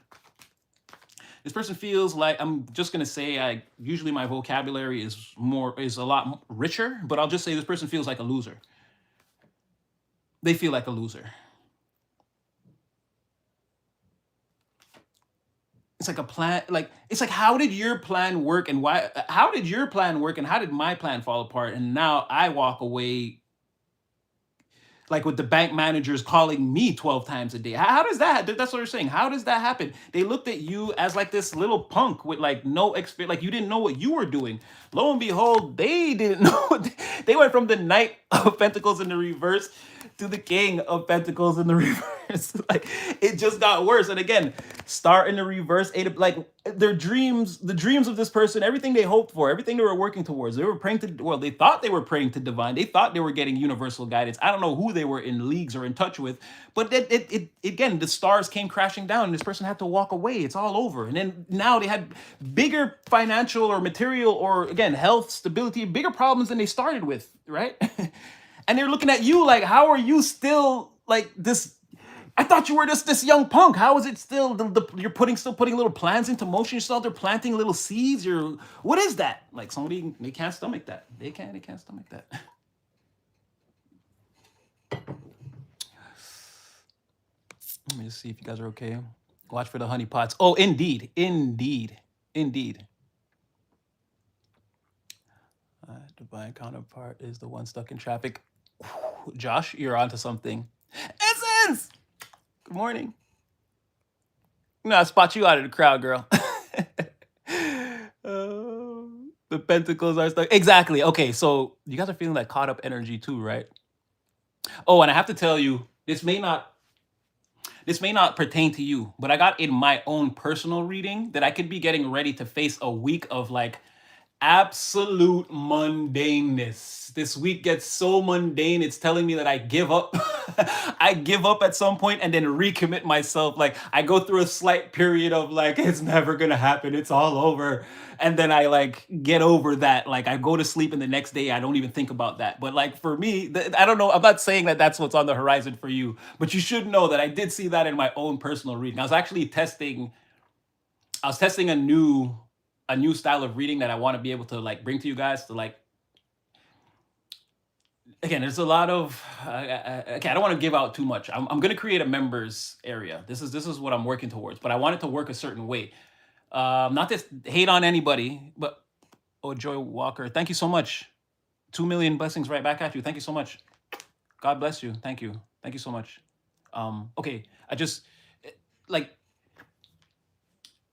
This person feels like, I'm just gonna say, usually my vocabulary is a lot richer, but I'll just say this person feels like a loser. They feel like a loser. It's like a plan, like it's like, how did your plan work, and why? How did your plan work, and how did my plan fall apart? And now I walk away like with the bank managers calling me 12 times a day. How does that? That's what they're saying. How does that happen? They looked at you as like this little punk with like no experience, like you didn't know what you were doing. Lo and behold, they didn't know. They went from the Knight of Pentacles in the reverse to the King of Pentacles in the reverse. Like it just got worse. And again, Star in the reverse, like their dreams, the dreams of this person, everything they hoped for, everything they were working towards, they were praying to, well, they thought they were praying to divine. They thought they were getting universal guidance. I don't know who they were in leagues or in touch with, but it again, the stars came crashing down and this person had to walk away. It's all over. And then now they had bigger financial or material or again, health, stability, bigger problems than they started with, right? And they're looking at you like, how are you still like this? I thought you were just this young punk. How is it still you're still putting little plans into motion? You're still out there planting little seeds. What is that? Like somebody, they can't stomach that. They can't stomach that. Let me just see if you guys are okay. Watch for the honey pots. Oh, indeed. Divine counterpart is the one stuck in traffic. Josh, you're onto something. Essence! Good morning. No, I spot you out of the crowd, girl. The pentacles are stuck. Exactly. Okay, so you guys are feeling that caught up energy too, right? Oh, and I have to tell you, this may not pertain to you, but I got in my own personal reading that I could be getting ready to face a week of like absolute mundaneness. This week gets so mundane, it's telling me that I give up. I give up at some point and then recommit myself. Like I go through a slight period of like, it's never gonna happen, it's all over. And then I like get over that. Like I go to sleep and the next day I don't even think about that. But like for me, I don't know, I'm not saying that that's what's on the horizon for you, but you should know that I did see that in my own personal reading. I was actually testing a new style of reading that I want to be able to like bring to you guys to like, again, there's a lot of, okay, I don't want to give out too much. I'm going to create a members area. This is what I'm working towards, but I want it to work a certain way. Not to hate on anybody, but, oh, Joy Walker, thank you so much. 2 million blessings right back at you. Thank you so much. God bless you. Thank you. Thank you so much. Okay, I just, like,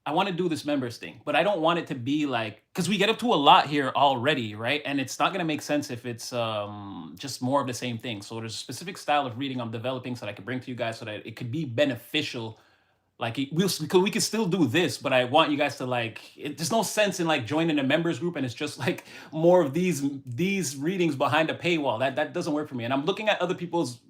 I want to do this members thing, but I don't want it to be like, because we get up to a lot here already, right? And it's not going to make sense if it's just more of the same thing. So there's a specific style of reading I'm developing so that I can bring to you guys so that it could be beneficial. Like we can still do this, but I want you guys to like, there's no sense in like joining a members group and it's just like more of these readings behind a paywall. That doesn't work for me. And I'm looking at other people's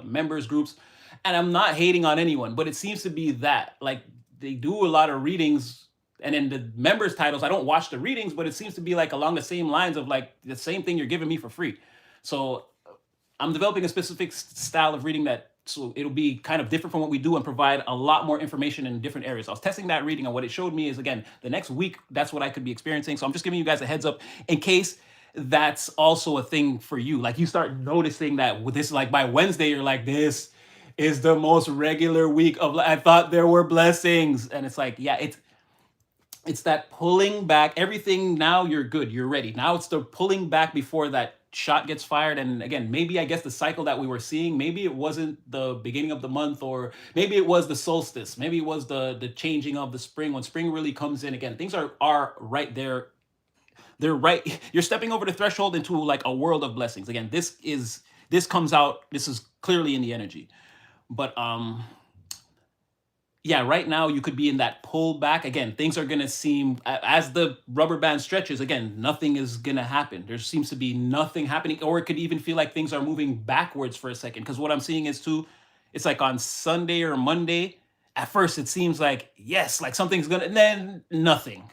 members groups and I'm not hating on anyone, but it seems to be that like, they do a lot of readings and in the members titles, I don't watch the readings, but it seems to be like along the same lines of like the same thing you're giving me for free. So I'm developing a specific style of reading so it'll be kind of different from what we do and provide a lot more information in different areas. I was testing that reading and what it showed me is, again, the next week, that's what I could be experiencing. So I'm just giving you guys a heads up in case that's also a thing for you. Like you start noticing that with this, like by Wednesday, you're like, this is the most regular week of, I thought there were blessings. And it's like, yeah, it's that pulling back everything. Now you're good. You're ready. Now it's the pulling back before that shot gets fired. And again, maybe I guess the cycle that we were seeing, maybe it wasn't the beginning of the month, or maybe it was the solstice, maybe it was the changing of the spring, when spring really comes in again. Things are right there. They're right. You're stepping over the threshold into like a world of blessings. Again, this comes out, this is clearly in the energy. But yeah, right now you could be in that pullback. Again, things are going to seem, as the rubber band stretches, again, nothing is going to happen. There seems to be nothing happening, or it could even feel like things are moving backwards for a second. Because what I'm seeing is too, it's like on Sunday or Monday, at first it seems like, yes, like something's going to, and then nothing.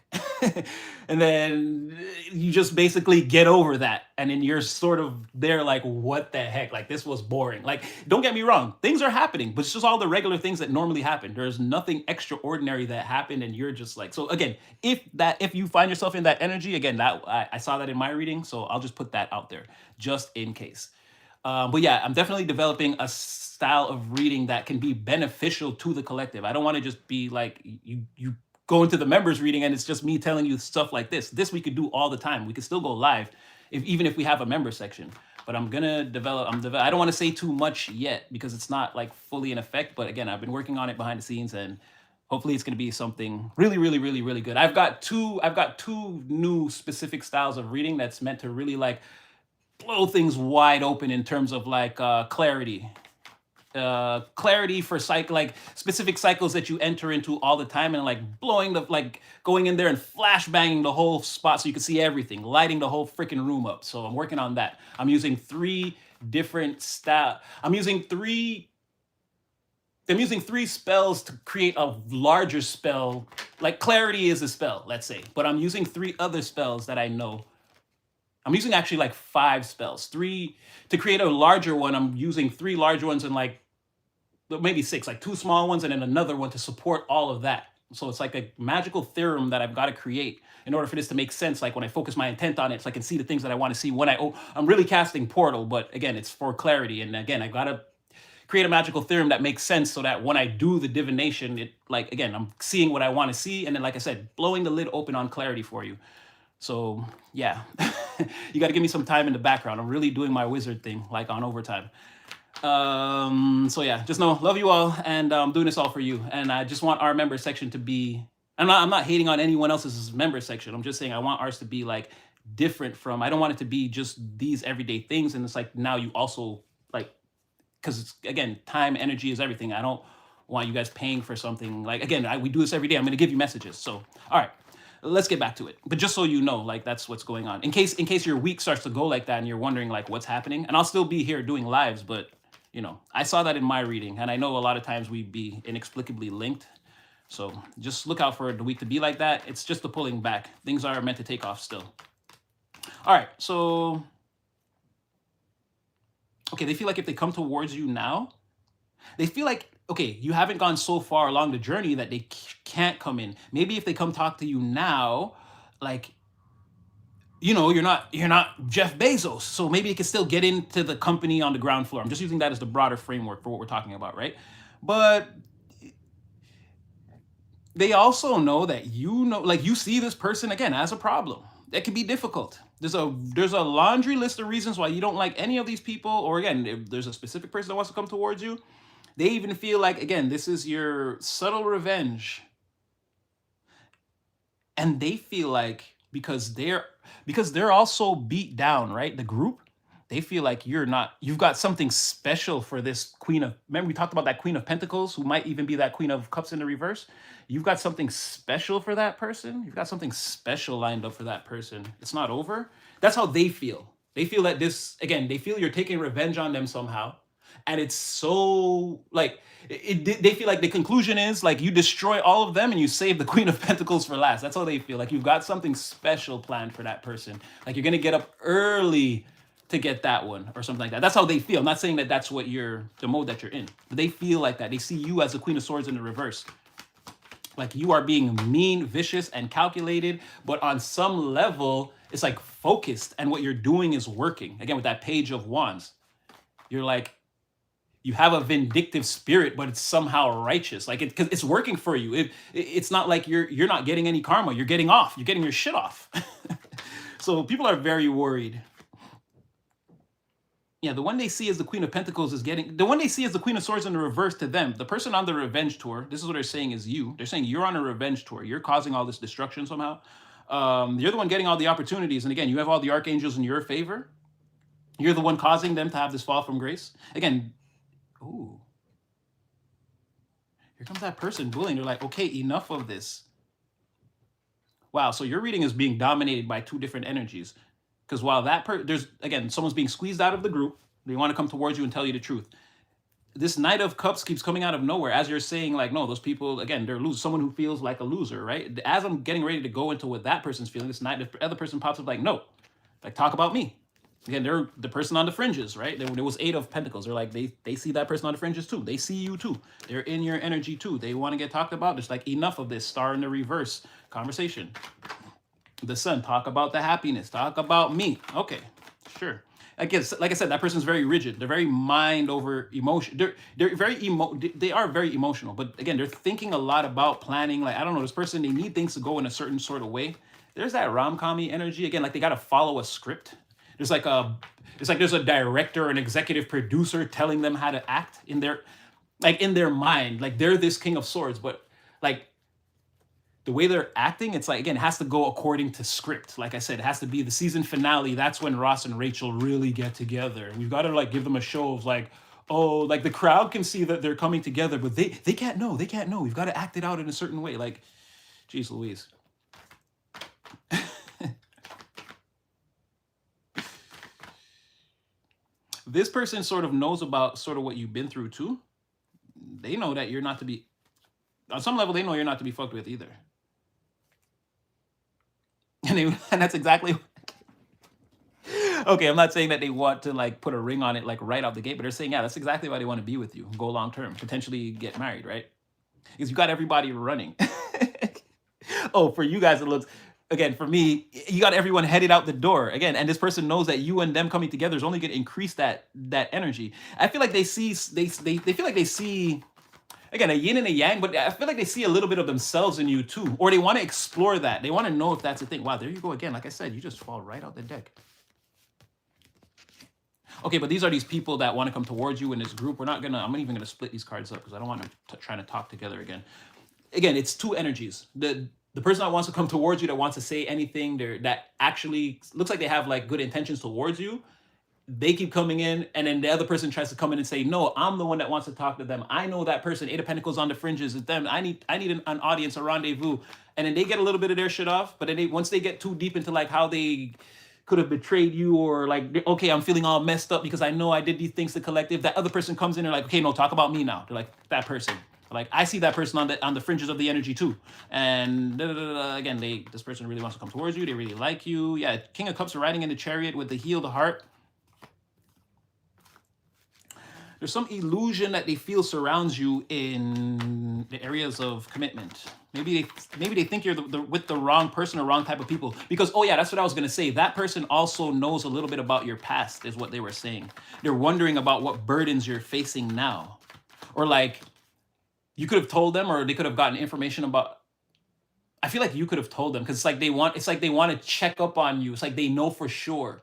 And then you just basically get over that. And then you're sort of there like, what the heck? Like, this was boring. Like, don't get me wrong, things are happening, but it's just all the regular things that normally happen. There's nothing extraordinary that happened. And you're just like, so again, if you find yourself in that energy, again, that I saw that in my reading. So I'll just put that out there just in case. But yeah, I'm definitely developing a style of reading that can be beneficial to the collective. I don't want to just be like you go into the members reading and it's just me telling you stuff like this. This we could do all the time. We could still go live even if we have a member section. But I'm gonna develop. I don't want to say too much yet because it's not like fully in effect. But again, I've been working on it behind the scenes, and hopefully it's gonna be something really, really, really, really good. I've got two new specific styles of reading that's meant to really like blow things wide open in terms of like clarity. Clarity for like specific cycles that you enter into all the time, and like blowing the like going in there and flash banging the whole spot so you can see everything, lighting the whole freaking room up. So I'm working on that. I'm using three different style. I'm using three spells to create a larger spell. Like clarity is a spell, let's say, but I'm using three other spells that I know. I'm using actually like 5 spells. Three to create a larger one. I'm using 3 large ones and like maybe 6, like 2 small ones, and then another one to support all of that. So it's like a magical theorem that I've got to create in order for this to make sense. Like when I focus my intent on it, so I can see the things that I want to see when I'm really casting Portal, but again, it's for clarity. And again, I've got to create a magical theorem that makes sense so that when I do the divination, it like, again, I'm seeing what I want to see. And then, like I said, blowing the lid open on clarity for you. So yeah, you got to give me some time in the background. I'm really doing my wizard thing, like on overtime. So yeah, just know, love you all, and I'm doing this all for you. And I just want our member section to be, I'm not hating on anyone else's member section. I'm just saying I want ours to be like different from, I don't want it to be just these everyday things. And it's like, now you also like, because again, time, energy is everything. I don't want you guys paying for something. Like, again, we do this every day. I'm going to give you messages. So, all right, let's get back to it. But just so you know, like, that's what's going on. In case your week starts to go like that and you're wondering like what's happening, and I'll still be here doing lives, but you know, I saw that in my reading, and I know a lot of times we'd be inexplicably linked. So just look out for the week to be like that. It's just the pulling back. Things are meant to take off still. All right, so okay, they feel like if they come towards you now, they feel like, okay, you haven't gone so far along the journey that they can't come in. Maybe if they come talk to you now, like, you know, you're not Jeff Bezos, so maybe you can still get into the company on the ground floor. I'm just using that as the broader framework for what we're talking about, right? But they also know that, you know, like, you see this person again as a problem that can be difficult. There's a laundry list of reasons why you don't like any of these people, or again, if there's a specific person that wants to come towards you, they even feel like, again, this is your subtle revenge. And they feel like, because they're also beat down, right? The group, they feel like you've got something special for this Queen of, remember we talked about that Queen of Pentacles, who might even be that Queen of Cups in the reverse. You've got something special for that person. You've got something special lined up for that person. It's not over. That's how they feel. They feel that this, again, they feel you're taking revenge on them somehow. And it's so like, they feel like the conclusion is like you destroy all of them and you save the Queen of Pentacles for last. That's how they feel. Like you've got something special planned for that person. Like you're gonna get up early to get that one or something like that. That's how they feel. I'm not saying that that's what the mode that you're in, but they feel like that. They see you as the Queen of Swords in the reverse. Like you are being mean, vicious, and calculated, but on some level, it's like focused, and what you're doing is working. Again, with that Page of Wands, you're like, you have a vindictive spirit, but it's somehow righteous. Like because it's working for you. It's not like you're not getting any karma. You're getting off. You're getting your shit off. So people are very worried. Yeah, the one they see as the Queen of Pentacles is getting, the one they see as the Queen of Swords in the reverse to them. The person on the revenge tour, this is what they're saying is you. They're saying you're on a revenge tour. You're causing all this destruction somehow. You're the one getting all the opportunities. And again, you have all the archangels in your favor. You're the one causing them to have this fall from grace. Again, ooh, here comes that person bullying. They're like, okay, enough of this. Wow, so your reading is being dominated by two different energies. Because while there's, again, someone's being squeezed out of the group, they want to come towards you and tell you the truth. This Knight of Cups keeps coming out of nowhere as you're saying, like, no, those people, again, they're losers. Someone who feels like a loser, right? As I'm getting ready to go into what that person's feeling, this Knight, the other person pops up like, no, like, talk about me. Again, they're the person on the fringes, right? There was 8 of Pentacles. They're like, they see that person on the fringes too. They see you too. They're in your energy too. They want to get talked about. There's like enough of this Star in the reverse conversation. The Sun, talk about the happiness. Talk about me. Okay, sure. I guess, like I said, that person's very rigid. They're very mind over emotion. They are very emotional. But again, they're thinking a lot about planning. Like, I don't know, this person, they need things to go in a certain sort of way. There's that rom-com-y energy. Again, like they got to follow a script. There's like there's a director, an executive producer telling them how to act in their mind. Like they're this King of Swords, but like the way they're acting, it's like, again, it has to go according to script. Like I said, it has to be the season finale. That's when Ross and Rachel really get together. We've got to like give them a show of like, oh, like the crowd can see that they're coming together, but they can't know. They can't know. We've got to act it out in a certain way. Like, geez Louise. This person sort of knows about sort of what you've been through too. They know that you're not to be, on some level, they know you're not to be fucked with either. And that's exactly, okay, I'm not saying that they want to like put a ring on it like right out the gate, but they're saying, yeah, that's exactly why they want to be with you, go long term, potentially get married, right? Because you got everybody running. Oh, for you guys, it looks, again, for me, you got everyone headed out the door again, and this person knows that you and them coming together is only going to increase that energy. I feel like they feel like they see, again, a yin and a yang, but I feel like they see a little bit of themselves in you too, or they want to explore that. They want to know if that's a thing. Wow, there you go again. Like I said, you just fall right out the deck. Okay, but these are these people that want to come towards you in this group. I'm not even gonna split these cards up because I don't want to try to talk together again. Again, it's two energies. The person that wants to come towards you, that wants to say anything, that actually looks like they have like good intentions towards you, they keep coming in, and then the other person tries to come in and say, no, I'm the one that wants to talk to them. I know that person, 8 of Pentacles on the fringes, is them. I need an audience, a rendezvous. And then they get a little bit of their shit off, but then once they get too deep into like how they could have betrayed you, or like, okay, I'm feeling all messed up because I know I did these things to collective, that other person comes in and they're like, okay, no, talk about me now. They're like, that person. Like, I see that person on the fringes of the energy too. And again, this person really wants to come towards you. They really like you. Yeah, King of Cups are riding in the Chariot with the healed heart. There's some illusion that they feel surrounds you in the areas of commitment. Maybe they think you're with the wrong person or wrong type of people. Because, oh yeah, that's what I was going to say. That person also knows a little bit about your past, is what they were saying. They're wondering about what burdens you're facing now. Or like, you could have told them, or they could have gotten information about. I feel like you could have told them, because it's like they want to check up on you. It's like they know for sure.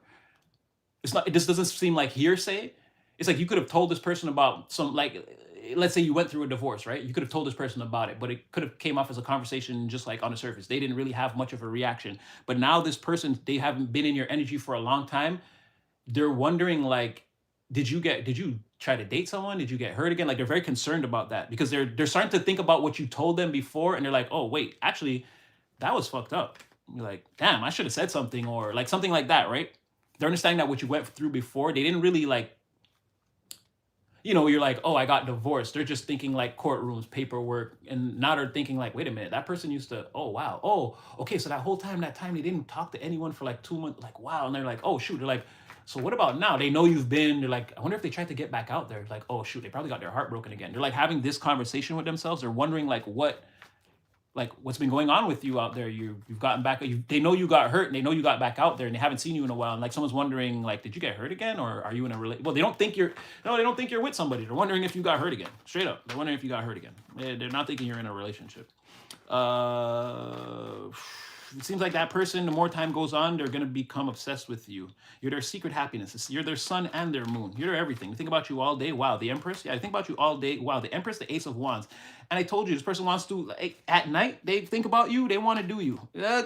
This doesn't seem like hearsay. It's like you could have told this person about some, like, let's say you went through a divorce, right? You could have told this person about it, but it could have came off as a conversation just like on the surface. They didn't really have much of a reaction. But now this person, they haven't been in your energy for a long time. They're wondering, like, did you try to date someone? Did you get hurt again? Like, they're very concerned about that, because they're starting to think about what you told them before, and they're like, oh wait, actually, that was fucked up. You're like, damn, I should have said something, or like something like that, right? They're understanding that what you went through before, they didn't really like, you're like, oh, I got divorced. They're just thinking like courtrooms, paperwork, and now they're thinking like, wait a minute, that person used to, oh wow, oh, okay, so that whole time they didn't talk to anyone for like 2 months, like, wow. And they're like, oh shoot, they're like, so what about now? They know you've been, they're like, I wonder if they tried to get back out there. Like, oh shoot, they probably got their heart broken again. They're like having this conversation with themselves. They're wondering like what's been going on with you out there. You've gotten back, they know you got hurt, and they know you got back out there, and they haven't seen you in a while. And like someone's wondering, like, did you get hurt again, or are you in a relationship? Well, they don't think you're with somebody. They're wondering if you got hurt again. Straight up, they're wondering if you got hurt again. They're not thinking you're in a relationship. it seems like that person, the more time goes on, they're going to become obsessed with you. You're their secret happiness. You're their sun and their moon. You're their everything. They think about you all day. Wow, the Empress. Yeah, I think about you all day. Wow, the Empress, the Ace of Wands. And I told you, this person wants to, like, at night, they think about you. They want to do you.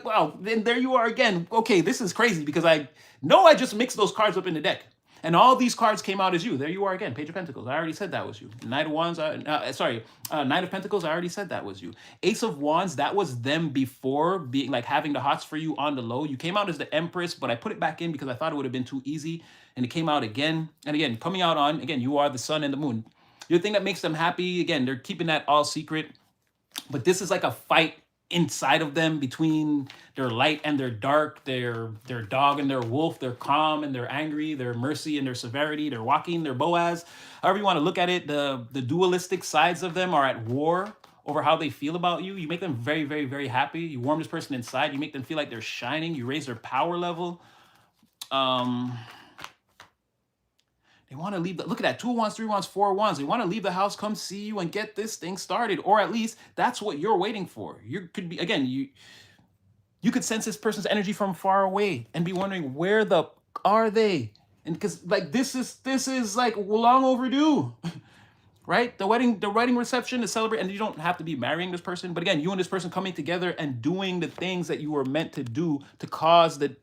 Wow, then there you are again. Okay, this is crazy because I know I just mixed those cards up in the deck. And all these cards came out as you. There you are again. Page of Pentacles. I already said that was you. Knight of Wands. Knight of Pentacles. I already said that was you. Ace of Wands. That was them before being like having the hots for you on the low. You came out as the Empress, but I put it back in because I thought it would have been too easy. And it came out again and again. Coming out on, again, you are the sun and the moon. Your thing that makes them happy, again, they're keeping that all secret. But this is like a fight inside of them between their light and their dark, their dog and their wolf, their calm and their angry, their mercy and their severity, their walking, their Boaz. However you want to look at it, the dualistic sides of them are at war over how they feel about you. You make them very, very, very happy. You warm this person inside. You make them feel like they're shining. You raise their power level. They want to leave. Look at that. 2 wands, 3 wands, 4 wands. They want to leave the house, come see you, and get this thing started. Or at least that's what you're waiting for. You could be, again, you could sense this person's energy from far away and be wondering, where the are they? And because like this is like long overdue. Right? The wedding reception to celebrate, and you don't have to be marrying this person, but again, you and this person coming together and doing the things that you were meant to do to cause to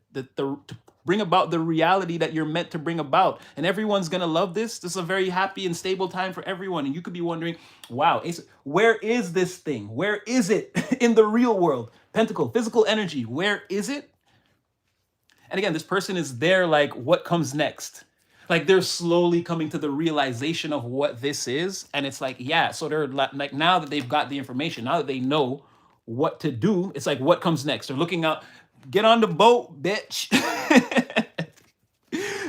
bring about the reality that you're meant to bring about. And everyone's gonna love this. This is a very happy and stable time for everyone. And you could be wondering, wow, where is this thing? Where is it in the real world? Pentacle, physical energy, where is it? And again, this person is there like, what comes next? Like they're slowly coming to the realization of what this is. And it's like, yeah, so they're like, now that they've got the information, now that they know what to do, it's like, what comes next? They're looking out, get on the boat, bitch.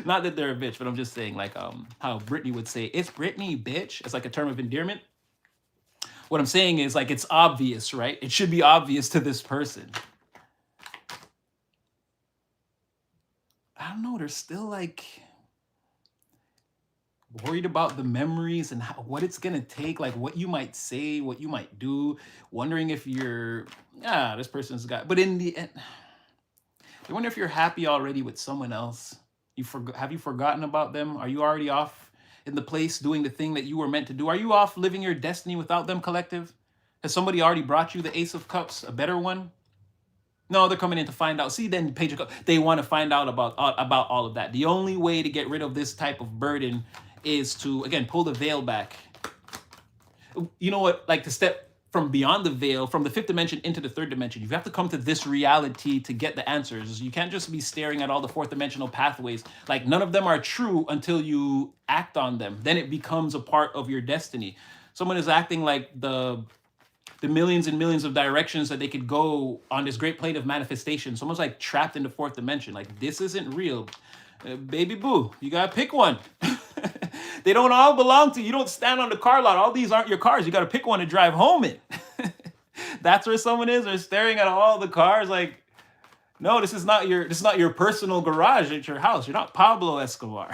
Not that they're a bitch, but I'm just saying like how Britney would say, it's Britney, bitch. It's like a term of endearment. What I'm saying is like, it's obvious, right? It should be obvious to this person. I don't know, they're still like worried about the memories and what it's gonna take, like what you might say, what you might do, wondering if you're, this person's got, but in the end, I wonder if you're happy already with someone else. Have you forgotten about them? Are you already off in the place doing the thing that you were meant to do? Are you off living your destiny without them, collective? Has somebody already brought you the Ace of Cups, a better one? No, they're coming in to find out. See, then Page of Cups, they want to find out about all of that. The only way to get rid of this type of burden is to, again, pull the veil back. You know what? Like to step from beyond the veil, from the 5th dimension into the 3rd dimension. You have to come to this reality to get the answers. You can't just be staring at all the 4th dimensional pathways. Like none of them are true until you act on them. Then it becomes a part of your destiny. Someone is acting like the millions and millions of directions that they could go on this great plane of manifestation. Someone's like trapped in the 4th dimension. Like this isn't real. Baby boo, you gotta pick one. They don't all belong to you. You don't stand on the car lot. All these aren't your cars. You gotta pick one to drive home in. That's where someone is. They're staring at all the cars like, no, this is not your personal garage at your house. You're not Pablo Escobar.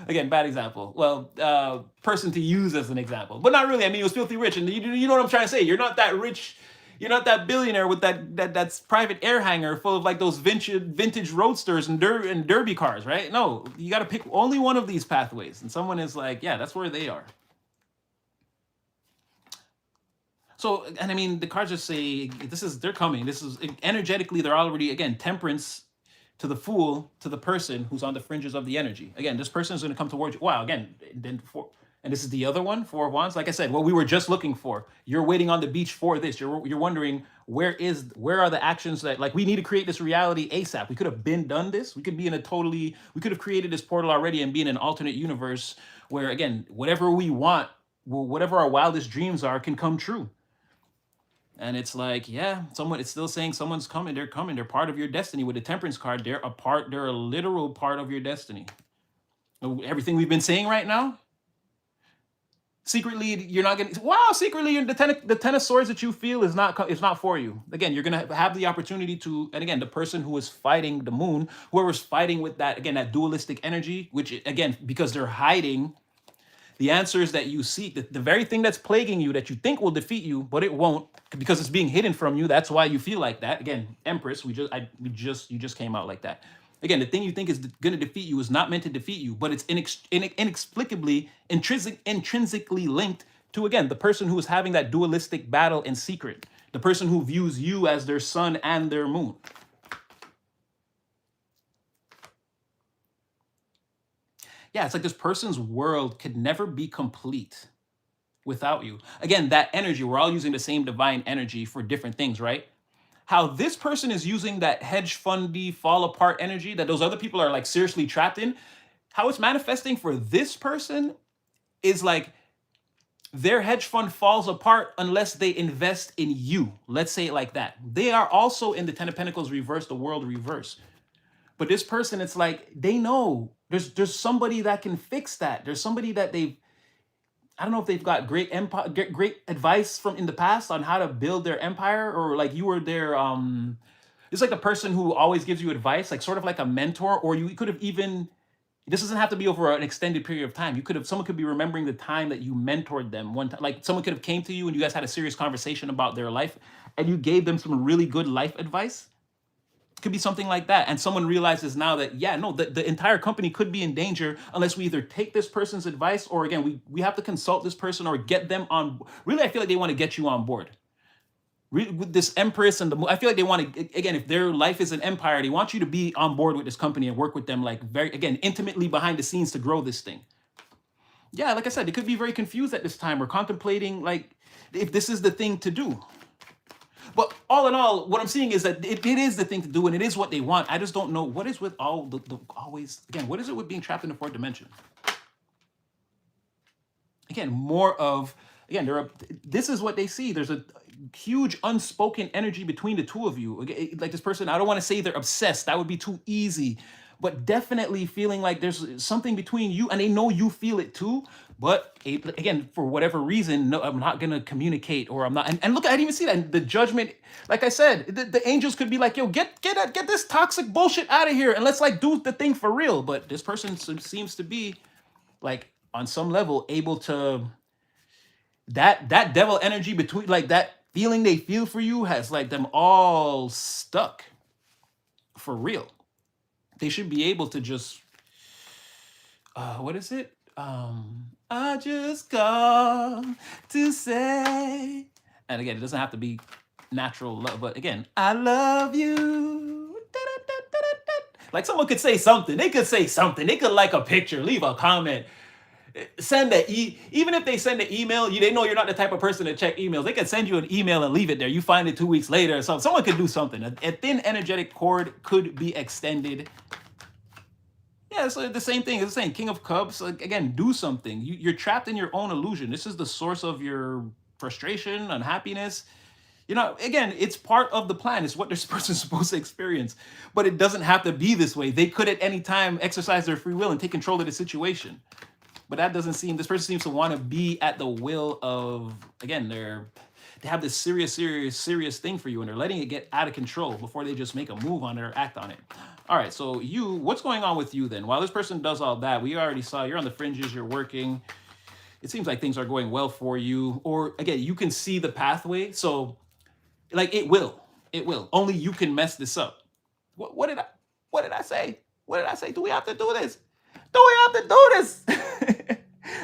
Again, bad example. Well, person to use as an example, but not really. I mean, he was filthy rich, and you know what I'm trying to say. You're not that rich. You're not that billionaire with that's private air hangar full of like those vintage roadsters and derby cars, right? No, you got to pick only one of these pathways, and someone is like, yeah, that's where they are. So, and I mean, the cards just say they're coming. This is energetically, they're already, again, temperance to the Fool, to the person who's on the fringes of the energy. Again, this person is going to come towards you. Wow, again, and this is the other one, 4 of Wands. Like I said, what we were just looking for. You're waiting on the beach for this. You're wondering, where are the actions that, like, we need to create this reality ASAP. We could have done this. We could have created this portal already and be in an alternate universe where, again, whatever we want, whatever our wildest dreams are, can come true. And it's like, yeah, it's still saying someone's coming. They're coming. They're part of your destiny. With the Temperance card, they're a literal part of your destiny. Everything we've been saying right now, secretly, you're not getting, secretly, the Ten of Swords that you feel is not for you. Again, you're going to have the opportunity to, and again, the person who is fighting the moon, whoever's fighting with that, again, that dualistic energy, which, again, because they're hiding, The answers that you seek, the very thing that's plaguing you that you think will defeat you, but it won't because it's being hidden from you. That's why you feel like that. Again, Empress, you just came out like that. Again, the thing you think is going to defeat you is not meant to defeat you, but it's inexplicably, intrinsically linked to, again, the person who is having that dualistic battle in secret, the person who views you as their sun and their moon. Yeah, it's like this person's world could never be complete without you. Again, that energy, we're all using the same divine energy for different things, right? How this person is using that hedge fundy fall apart energy that those other people are like seriously trapped in, how it's manifesting for this person is like their hedge fund falls apart unless they invest in you. Let's say it like that. They are also in the Ten of Pentacles reverse, the world reverse. But this person, it's like they know there's somebody that can fix that. There's somebody that I don't know if they've got great empire, great advice from in the past on how to build their empire, or like you were their it's like a person who always gives you advice, like sort of like a mentor, or you could have even, this doesn't have to be over an extended period of time. Someone could be remembering the time that you mentored them one time. Like someone could have came to you and you guys had a serious conversation about their life and you gave them some really good life advice. Could be something like that. And someone realizes now that, yeah, no, the entire company could be in danger unless we either take this person's advice, or again, we have to consult this person or get them on. Really, I feel like they want to get you on board. With this Empress and I feel like they want to, again, if their life is an empire, they want you to be on board with this company and work with them like very, again, intimately behind the scenes to grow this thing. Yeah, like I said, they could be very confused at this time or contemplating like if this is the thing to do. But all in all, what I'm seeing is that it is the thing to do and it is what they want. I just don't know what is with all the always, again, what is it with being trapped in the fourth dimension? Again, more of, again, this is what they see. There's a huge unspoken energy between the two of you. Like this person, I don't want to say they're obsessed. That would be too easy. But definitely feeling like there's something between you and they know you feel it too. But again, for whatever reason, no, I'm not going to communicate, or I'm not. And look, I didn't even see that. The judgment, like I said, the angels could be like, yo, get this toxic bullshit out of here. And let's like do the thing for real. But this person seems to be like on some level able to, that devil energy between, like that feeling they feel for you has like them all stuck for real. They should be able to just, what is it? I just call to say, and again, it doesn't have to be natural love, but again, I love you. Like someone could say something. They could say something. They could like a picture, leave a comment, send even if they send an email, they know you're not the type of person to check emails. They could send you an email and leave it there. You find it 2 weeks later or something. Someone could do something. A thin energetic cord could be extended. Yeah, it's like the same thing. It's the same. King of Cups, like, again, do something. You're trapped in your own illusion. This is the source of your frustration, unhappiness. Again, it's part of the plan. It's what this person's supposed to experience. But it doesn't have to be this way. They could at any time exercise their free will and take control of the situation. But that doesn't seem, this person seems to want to be at the will of, again, they have this serious thing for you, and they're letting it get out of control before they just make a move on it or act on it. All right, so what's going on with you then? While this person does all that, we already saw you're on the fringes, you're working. It seems like things are going well for you. Or again, you can see the pathway. So like it will. Only you can mess this up. What did I say? What did I say? Do we have to do this? Do we have to do this?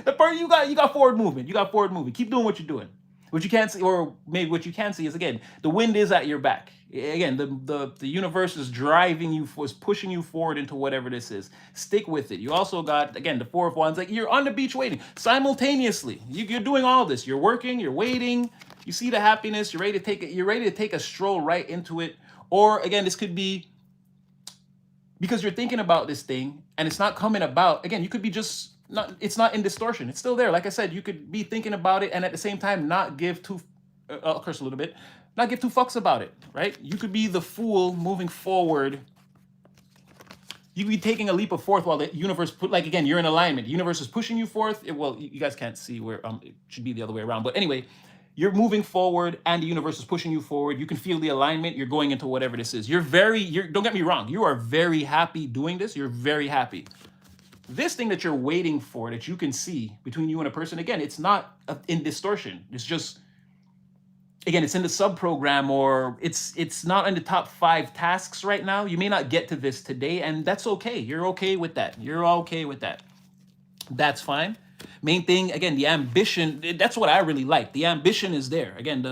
The part you got forward movement. You got forward movement. Keep doing what you're doing. What you can't see, or maybe what you can see, is again, the wind is at your back. Again, the universe is driving you, is pushing you forward into whatever this is. Stick with it. You also got, again, the Four of Wands. Like you're on the beach waiting simultaneously. You're doing all this. You're working. You're waiting. You see the happiness. You're ready to take it. You're ready to take a stroll right into it. Or again, this could be because you're thinking about this thing and it's not coming about. Again, you could be just not. It's not in distortion. It's still there. Like I said, you could be thinking about it and at the same time not give two. I'll curse a little bit. Not give two fucks about it, right? You could be the fool moving forward. You could be taking a leap of faith while the universe again, you're in alignment. The universe is pushing you forth. Well, you guys can't see where it should be the other way around. But anyway, you're moving forward and the universe is pushing you forward. You can feel the alignment. You're going into whatever this is. Don't get me wrong. You are very happy doing this. You're very happy. This thing that you're waiting for, that you can see between you and a person, again, it's not in distortion. It's just, again, it's in the sub program, or it's not in the top 5 tasks right now. You may not get to this today, and that's okay. You're okay with that. You're okay with that. That's fine. Main thing, again, the ambition. That's what I really like. The ambition is there. Again,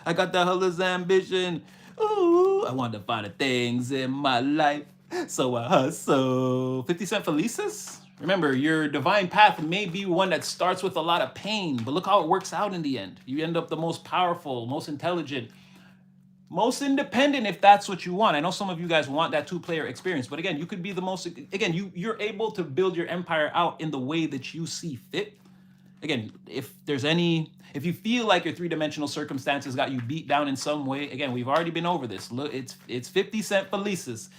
I got the hellas ambition. Ooh, I want to find the things in my life, so I hustle. 50 Cent Felices. Remember, your divine path may be one that starts with a lot of pain, but look how it works out in the end. You end up the most powerful, most intelligent, most independent, if that's what you want. I know some of you guys want that 2-player experience, but again, you could be the most, again, you're able to build your empire out in the way that you see fit. Again, if you feel like your 3-dimensional circumstances got you beat down in some way, again, we've already been over this. Look, it's 50 Cent Felices.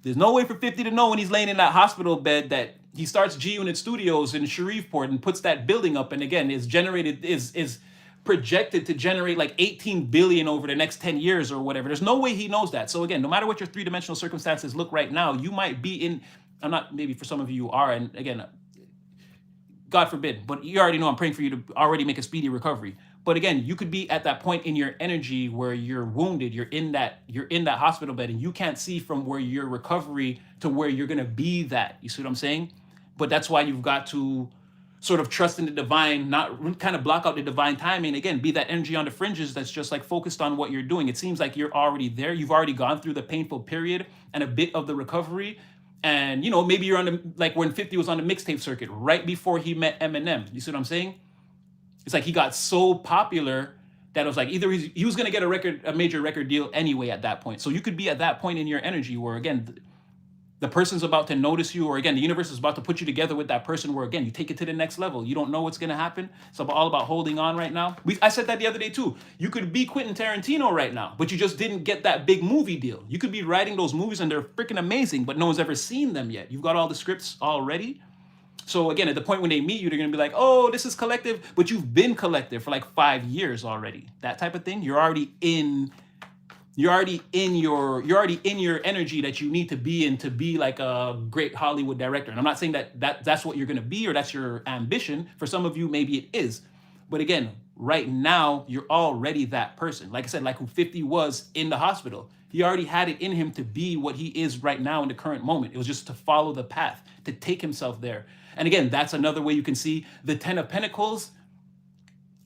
There's no way for 50 to know when he's laying in that hospital bed that he starts G-Unit Studios in Sharifport and puts that building up, and again is projected to generate like 18 billion over the next 10 years or whatever. There's no way he knows that. So again, no matter what your 3-dimensional circumstances look right now, you might be in, I'm not, maybe for some of you are, and again, God forbid, but you already know I'm praying for you to already make a speedy recovery. But again, you could be at that point in your energy where you're wounded, you're in that hospital bed, and you can't see from where your recovery to where you're gonna be that. You see what I'm saying? But that's why you've got to sort of trust in the divine, not kind of block out the divine timing. Again, be that energy on the fringes that's just like focused on what you're doing. It seems like you're already there. You've already gone through the painful period and a bit of the recovery. And you know, maybe you're on the, like when 50 was on the mixtape circuit right before he met Eminem. You see what I'm saying? It's like he got so popular that it was like either he was going to get a major record deal anyway at that point. So you could be at that point in your energy where again the person's about to notice you, or again the universe is about to put you together with that person where again you take it to the next level. You don't know what's going to happen. It's all about holding on right now. I said that the other day too. You could be Quentin Tarantino right now, but you just didn't get that big movie deal. You could be writing those movies and they're freaking amazing, but no one's ever seen them yet. You've got all the scripts already. So again, at the point when they meet you, they're going to be like, oh, this is collective, but you've been collective for like 5 years already. That type of thing. You're already in your energy that you need to be in to be like a great Hollywood director. And I'm not saying that's what you're going to be or that's your ambition. For some of you, maybe it is. But again, right now, you're already that person. Like I said, like who 50 was in the hospital. He already had it in him to be what he is right now in the current moment. It was just to follow the path, to take himself there. And again, that's another way you can see the 10 of Pentacles.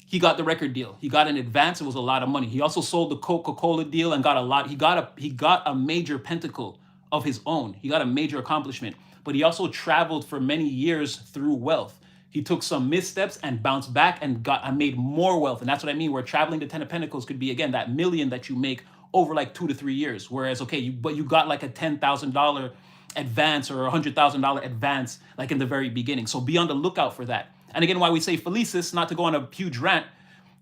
He got the record deal. He got an advance. It was a lot of money. He also sold the Coca-Cola deal and got a lot. He got a major pentacle of his own. He got a major accomplishment. But he also traveled for many years through wealth. He took some missteps and bounced back and made more wealth. And that's what I mean, where traveling to 10 of Pentacles could be, again, that million that you make over like 2 to 3 years. Whereas, okay, you got like a $10,000 advance or a $100,000 advance like in the very beginning. So be on the lookout for that. And again, why we say Felicis, not to go on a huge rant,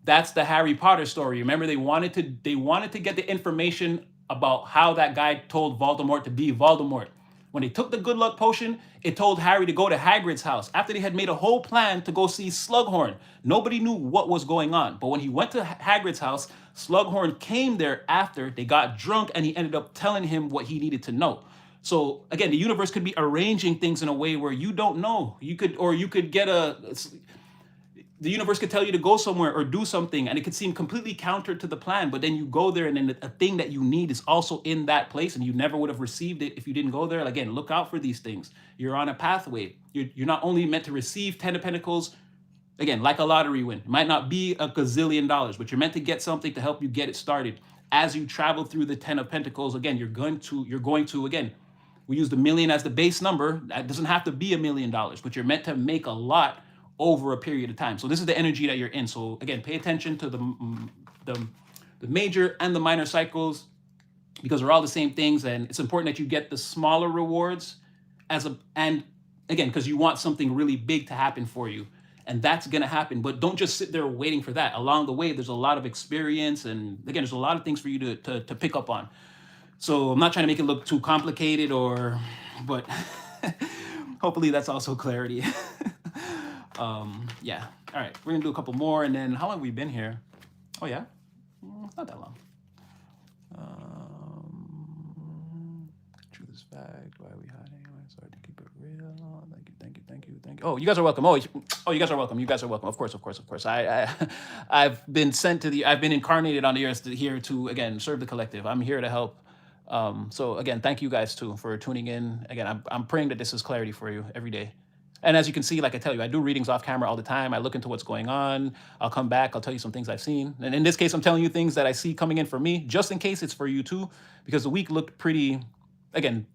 that's the Harry Potter story. Remember, they wanted to get the information about how that guy told Voldemort to be Voldemort. When they took the good luck potion, it told Harry to go to Hagrid's house after they had made a whole plan to go see Slughorn. Nobody knew what was going on. But when he went to Hagrid's house, Slughorn came there after, they got drunk, and he ended up telling him what he needed to know. So again, the universe could be arranging things in a way where you don't know. You could get the universe could tell you to go somewhere or do something, and it could seem completely counter to the plan, but then you go there and then a thing that you need is also in that place, and you never would have received it if you didn't go there. Again, look out for these things. You're on a pathway. You're not only meant to receive 10 of Pentacles, again, like a lottery win. It might not be a gazillion dollars, but you're meant to get something to help you get it started. As you travel through the 10 of Pentacles, again, you're going to again, we use the million as the base number. That doesn't have to be $1 million, but you're meant to make a lot over a period of time. So this is the energy that you're in. So again, pay attention to the major and the minor cycles, because they're all the same things. And it's important that you get the smaller rewards and again, because you want something really big to happen for you. And that's going to happen. But don't just sit there waiting for that. Along the way, there's a lot of experience. And again, there's a lot of things for you to pick up on. So I'm not trying to make it look too complicated but hopefully that's also clarity. Yeah. All right. We're going to do a couple more. And then how long have we been here? Oh, yeah. It's not that long. Truth is fact. Why are we hiding? It's hard to keep it real. Thank you, thank you, thank you, thank you. Oh, you guys are welcome. Oh, you guys are welcome. You guys are welcome. Of course, of course, of course. I've been sent to I've been incarnated on the earth here to again serve the collective. I'm here to help. So again, thank you guys too for tuning in. Again, I'm praying that this is clarity for you every day. And as you can see, like I tell you, I do readings off camera all the time. I look into what's going on. I'll come back. I'll tell you some things I've seen. And in this case, I'm telling you things that I see coming in for me, just in case it's for you too, because the week looked pretty, again,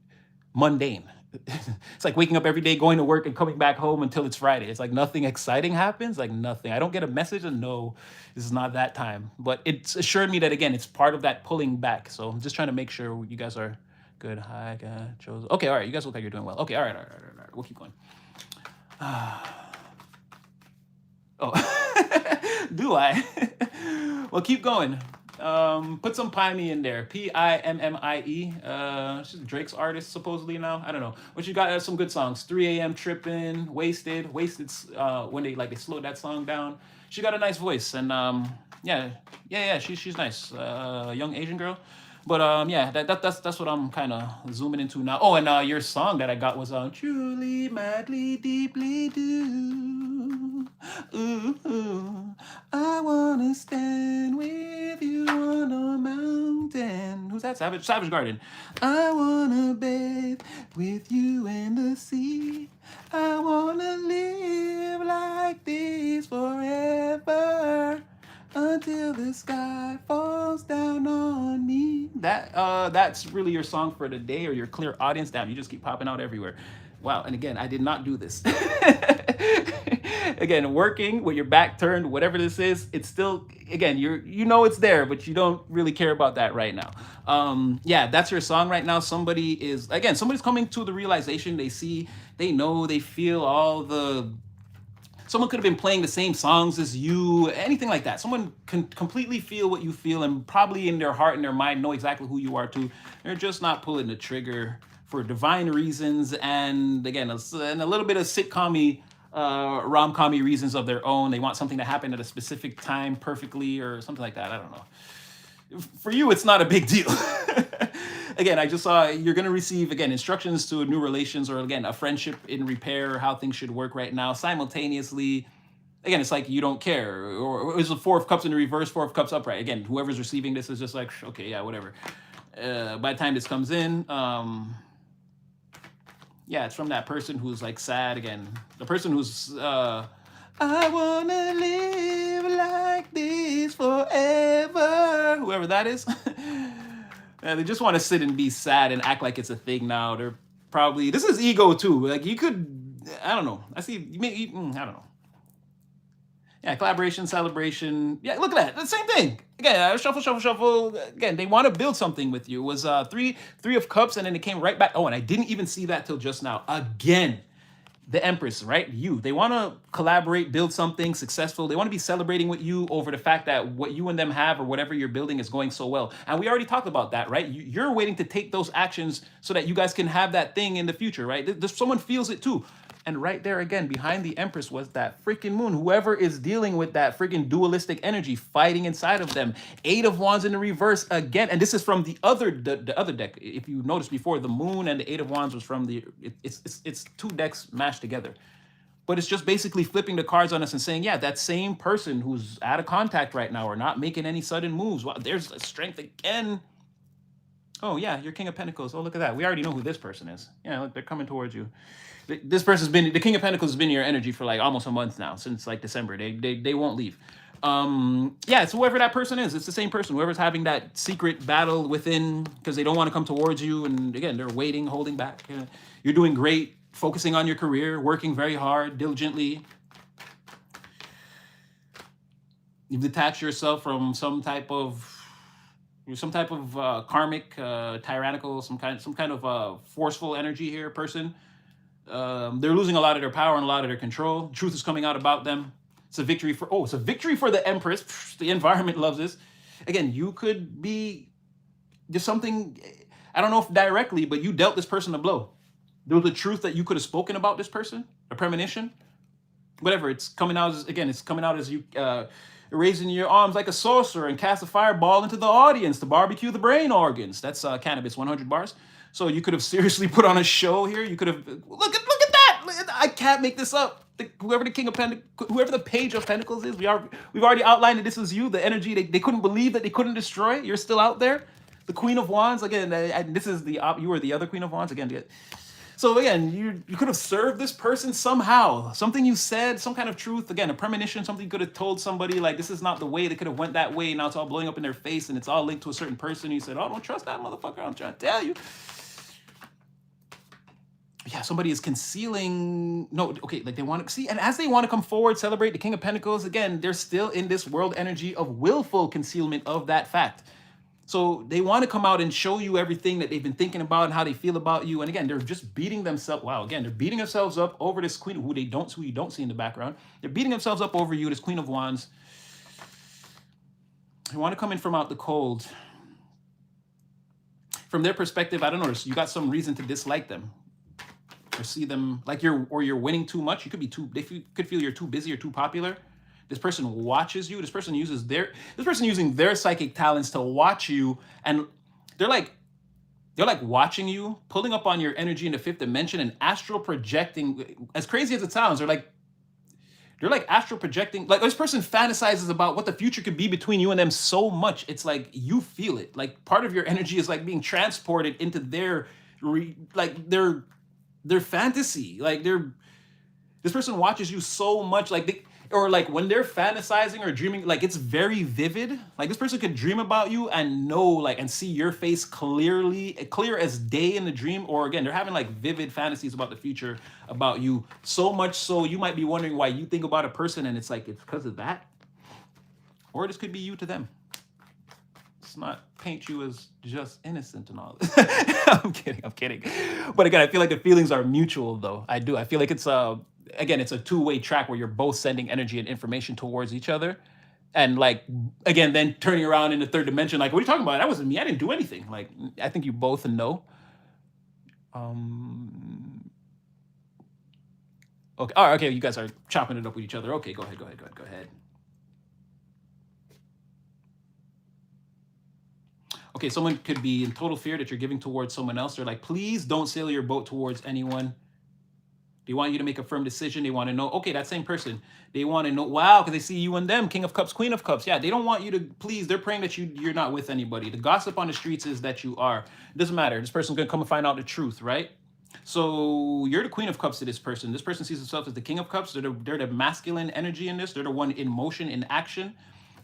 mundane. It's like waking up every day, going to work, and coming back home until it's Friday. It's like nothing exciting happens, like nothing. I don't get a message and no, this is not that time. But it's assured me that, again, it's part of that pulling back. So I'm just trying to make sure you guys are good. Hi, God, chose. Okay, all right. You guys look like you're doing well. Okay, all right, all right, all right, all right. We'll keep going. Oh, do I? Well, keep going. Put some Pimey in there. Pimmie. She's Drake's artist supposedly now. I don't know. But you got some good songs. 3 a.m. Trippin', Wasted. Wasted's when they slowed that song down. She got a nice voice, and yeah. She's nice. Young Asian girl. But yeah, that's what I'm kind of zooming into now. Oh, and your song that I got was truly, madly, deeply do. Ooh, I wanna stand with you on a mountain. Who's that? Savage Garden. I wanna bathe with you in the sea. I wanna live like this forever until the sky falls down on me. That's really your song for the day, or your clear audience. Damn, you just keep popping out everywhere. Wow. And again, I did not do this. Again, working with your back turned, whatever this is, it's still, again, you know it's there, but you don't really care about that right now. Yeah, that's your song right now. Somebody's coming to the realization. They know, they feel all the. Someone could have been playing the same songs as you, anything like that. Someone can completely feel what you feel, and probably in their heart and their mind know exactly who you are too. They're just not pulling the trigger for divine reasons, and again, a little bit of sitcom-y, rom-com-y reasons of their own. They want something to happen at a specific time perfectly or something like that. I don't know. For you, it's not a big deal. Again, I just saw you're going to receive, again, instructions to new relations, or again, a friendship in repair, how things should work right now. Simultaneously, again, it's like you don't care. Or is the Four of Cups in the reverse, Four of Cups upright? Again, whoever's receiving this is just like, okay, yeah, whatever. By the time this comes in, yeah, it's from that person who's like sad again. The person who's, I wanna live like this forever. Whoever that is. Yeah, they just want to sit and be sad and act like it's a thing now. They're probably, this is ego too. Like you could, I don't know. I see, I don't know. Yeah, collaboration, celebration. Yeah, look at that. The same thing. Again, shuffle. Again, they want to build something with you. It was three of cups, and then it came right back. Oh, and I didn't even see that till just now. Again, the Empress, right? You. They want to collaborate, build something successful. They want to be celebrating with you over the fact that what you and them have, or whatever you're building, is going so well. And we already talked about that, right? You're waiting to take those actions so that you guys can have that thing in the future, right? Someone feels it too. And right there again, behind the Empress was that freaking moon. Whoever is dealing with that freaking dualistic energy fighting inside of them. 8 of Wands in the reverse again. And this is from the other deck. If you noticed before, the moon and the 8 of Wands was from it's 2 decks mashed together. But it's just basically flipping the cards on us and saying, yeah, that same person who's out of contact right now or not making any sudden moves. Well, there's strength again. Oh, yeah, your King of Pentacles. Oh, look at that. We already know who this person is. Yeah, look, they're coming towards you. This person's been, the King of Pentacles has been in your energy for like almost a month now, since like December. They won't leave. Yeah, it's whoever that person is. It's the same person. Whoever's having that secret battle within because they don't want to come towards you. And again, they're waiting, holding back. You're doing great, focusing on your career, working very hard, diligently. You've detached yourself from some type of karmic, tyrannical, some kind of forceful energy here, person. They're losing a lot of their power and a lot of their control. Truth is coming out about them. It's a victory for the Empress. The environment loves this. Again, you could be just something, I don't know if directly, but you dealt this person a blow. There was a truth that you could have spoken about this person, a premonition, whatever. It's coming out as you raising your arms like a sorcerer and cast a fireball into the audience to barbecue the brain organs. That's cannabis, 100 bars. So you could have seriously put on a show here. You could have look at I can't make this up. Whoever the king of pentacles, whoever the page of pentacles is, we've already outlined that this is you. The energy they couldn't believe that they couldn't destroy. You're still out there. The queen of wands again. And this is you were the other queen of wands again. So again, you could have served this person somehow. Something you said, some kind of truth. Again, a premonition, something you could have told somebody, like, this is not the way. They could have went that way. Now it's all blowing up in their face, and it's all linked to a certain person. You said, oh, don't trust that motherfucker. I'm trying to tell you. Yeah, somebody is concealing. No, okay, like they want to see. And as they want to come forward, celebrate the King of Pentacles, again, they're still in this world energy of willful concealment of that fact. So they want to come out and show you everything that they've been thinking about and how they feel about you. And again, they're just beating themselves. Wow, again, they're beating themselves up over this queen who you don't see in the background. They're beating themselves up over you, this Queen of Wands. They want to come in from out the cold. From their perspective, I don't know, you got some reason to dislike them or see them like you're winning too much. You could be could feel you're too busy or too popular. This person watches you. This person using their psychic talents to watch you, and they're like watching you, pulling up on your energy in the fifth dimension and astral projecting. As crazy as it sounds, they're like astral projecting. Like this person fantasizes about what the future could be between you and them so much. It's like you feel it. Like part of your energy is like being transported into their fantasy. Like this person watches you so much, or like when they're fantasizing or dreaming, like it's very vivid. Like this person could dream about you and know, like, and see your face clearly, clear as day in the dream. Or again, they're having like vivid fantasies about the future about you. So much so you might be wondering why you think about a person and it's like, it's because of that. Or this could be you to them. Let's not paint you as just innocent and all this. I'm kidding. But again, I feel like the feelings are mutual though. I do. I feel like it's again, it's a two-way track where you're both sending energy and information towards each other. And like, again, then turning around in the third dimension, like, what are you talking about? That wasn't me. I didn't do anything. Like, I think you both know. Okay. Oh, okay. You guys are chopping it up with each other. Okay, go ahead. Okay, someone could be in total fear that you're giving towards someone else. They're like, please don't sail your boat towards anyone. They want you to make a firm decision. They want to know, okay, that same person. They want to know, wow, because they see you and them, King of Cups, Queen of Cups. Yeah, they don't want you to, please, they're praying that you're not with anybody. The gossip on the streets is that you are. It doesn't matter. This person's going to come and find out the truth, right? So you're the Queen of Cups to this person. This person sees himself as the King of Cups. They're the masculine energy in this. They're the one in motion, in action.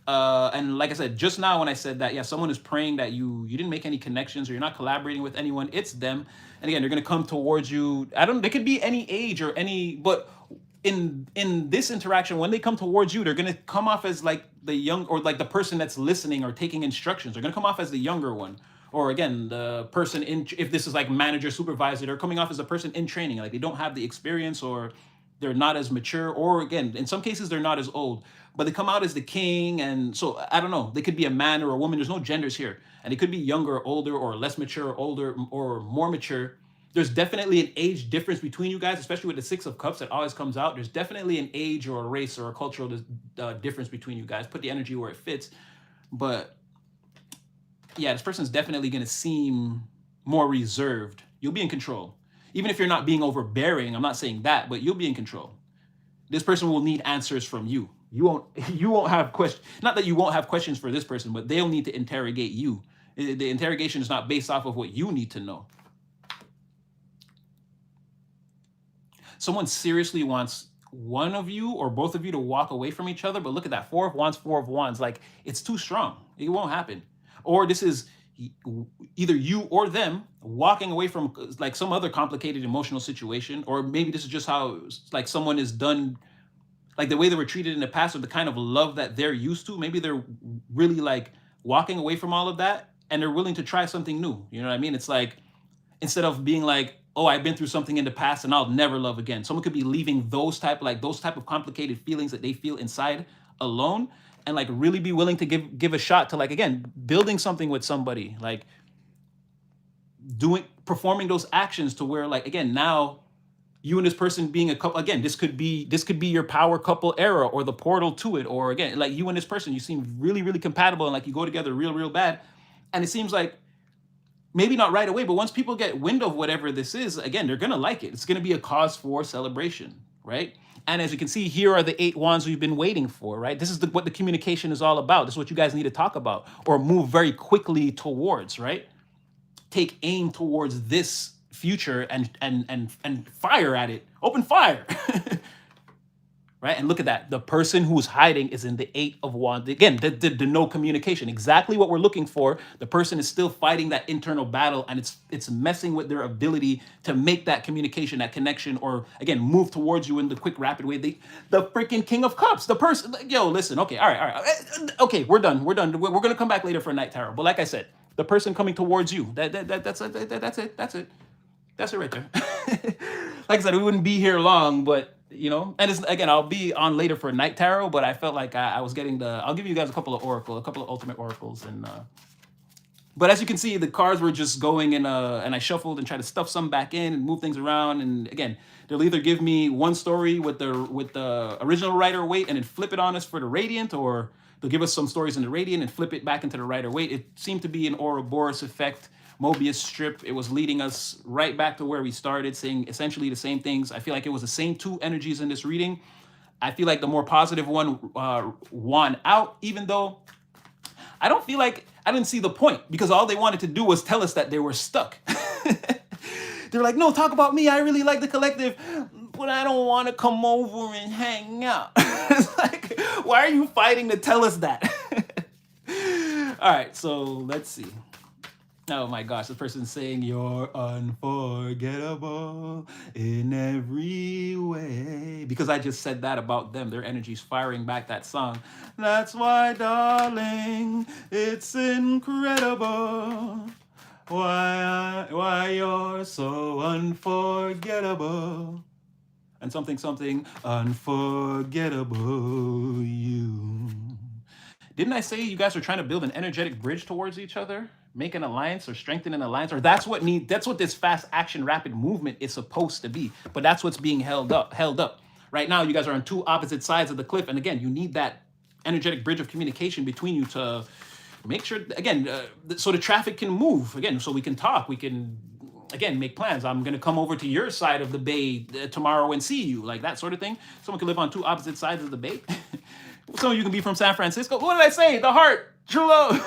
And like I said, just now when I said that, yeah, someone is praying that you didn't make any connections or you're not collaborating with anyone. It's them. And again, they're going to come towards you. They could be any age or but in this interaction, when they come towards you, they're going to come off as like the young, or like the person that's listening or taking instructions. They're going to come off as the younger one. Or again, the person if this is like manager, supervisor, they're coming off as a person in training. Like they don't have the experience, or they're not as mature, or again, in some cases, they're not as old, but they come out as the king. And so I don't know, they could be a man or a woman. There's no genders here. And it could be younger, or older, or less mature, or older, or more mature. There's definitely an age difference between you guys, especially with the Six of Cups that always comes out. There's definitely an age or a race or a cultural difference between you guys. Put the energy where it fits. But yeah, this person's definitely going to seem more reserved. You'll be in control. Even if you're not being overbearing, I'm not saying that, but you'll be in control. This person will need answers from you. You won't have questions. Not that you won't have questions for this person, but they'll need to interrogate you. The interrogation is not based off of what you need to know. Someone seriously wants one of you or both of you to walk away from each other, but look at that, Four of Wands. Like, it's too strong. It won't happen. Or this is either you or them walking away from like some other complicated emotional situation, or maybe this is just how like someone is done, like the way they were treated in the past, or the kind of love that they're used to. Maybe they're really like walking away from all of that and they're willing to try something new. You know what I mean? It's like, instead of being like, oh, I've been through something in the past and I'll never love again. Someone could be leaving those type of complicated feelings that they feel inside alone, and like really be willing to give a shot to, like, again, building something with somebody, like performing those actions to where, like, again, now you and this person being a couple, again, this could be your power couple era, or the portal to it. Or again, like, you and this person, you seem really, really compatible, and like you go together real, real bad. And it seems like maybe not right away, but once people get wind of whatever this is, again, they're gonna like it. It's gonna be a cause for celebration, right? And as you can see, here are the 8 wands we've been waiting for, right? This is what the communication is all about. This is what you guys need to talk about or move very quickly towards, right? Take aim towards this future and fire at it. Open fire. Right? And look at that. The person who's hiding is in the 8 of wands. Again, the no communication. Exactly what we're looking for. The person is still fighting that internal battle, and it's messing with their ability to make that communication, that connection, or again, move towards you in the quick, rapid way. The freaking King of Cups. The person, yo, listen, okay, all right. Okay, we're done. We're done. We're gonna come back later for a night tarot. But like I said, the person coming towards you. That's it. That's it right there. Like I said, we wouldn't be here long, but and it's, again, I'll be on later for night tarot, but I felt like I was getting I'll give you guys a couple of ultimate oracles, and but as you can see, the cards were just going and I shuffled and tried to stuff some back in and move things around, and again, they'll either give me one story with the original Rider Waite and then flip it on us for the Radiant, or they'll give us some stories in the Radiant and flip it back into the Rider Waite. It seemed to be an Ouroboros effect, Mobius strip. It was leading us right back to where we started, saying essentially the same things. I feel like it was the same two energies in this reading. I feel like the more positive one won out, even though I don't feel like I didn't see the point, because all they wanted to do was tell us that they were stuck. They're like, no, talk about me. I really like the collective, but I don't want to come over and hang out. It's like, why are you fighting to tell us that? All right, so let's see. Oh my gosh, the person's saying you're unforgettable in every way. Because I just said that about them. Their energy's firing back that song. That's why, darling, it's incredible. Why you're so unforgettable. And something unforgettable you. Didn't I say you guys are trying to build an energetic bridge towards each other? Make an alliance or strengthen an alliance? Or that's what this fast action rapid movement is supposed to be. But that's what's being held up. Right now, you guys are on two opposite sides of the cliff. And again, you need that energetic bridge of communication between you to make sure, again, so the traffic can move. Again, so we can talk. We can, again, make plans. I'm going to come over to your side of the bay tomorrow and see you. Like that sort of thing. Someone can live on two opposite sides of the bay. Some of you can be from San Francisco. What did I say? The heart, true love,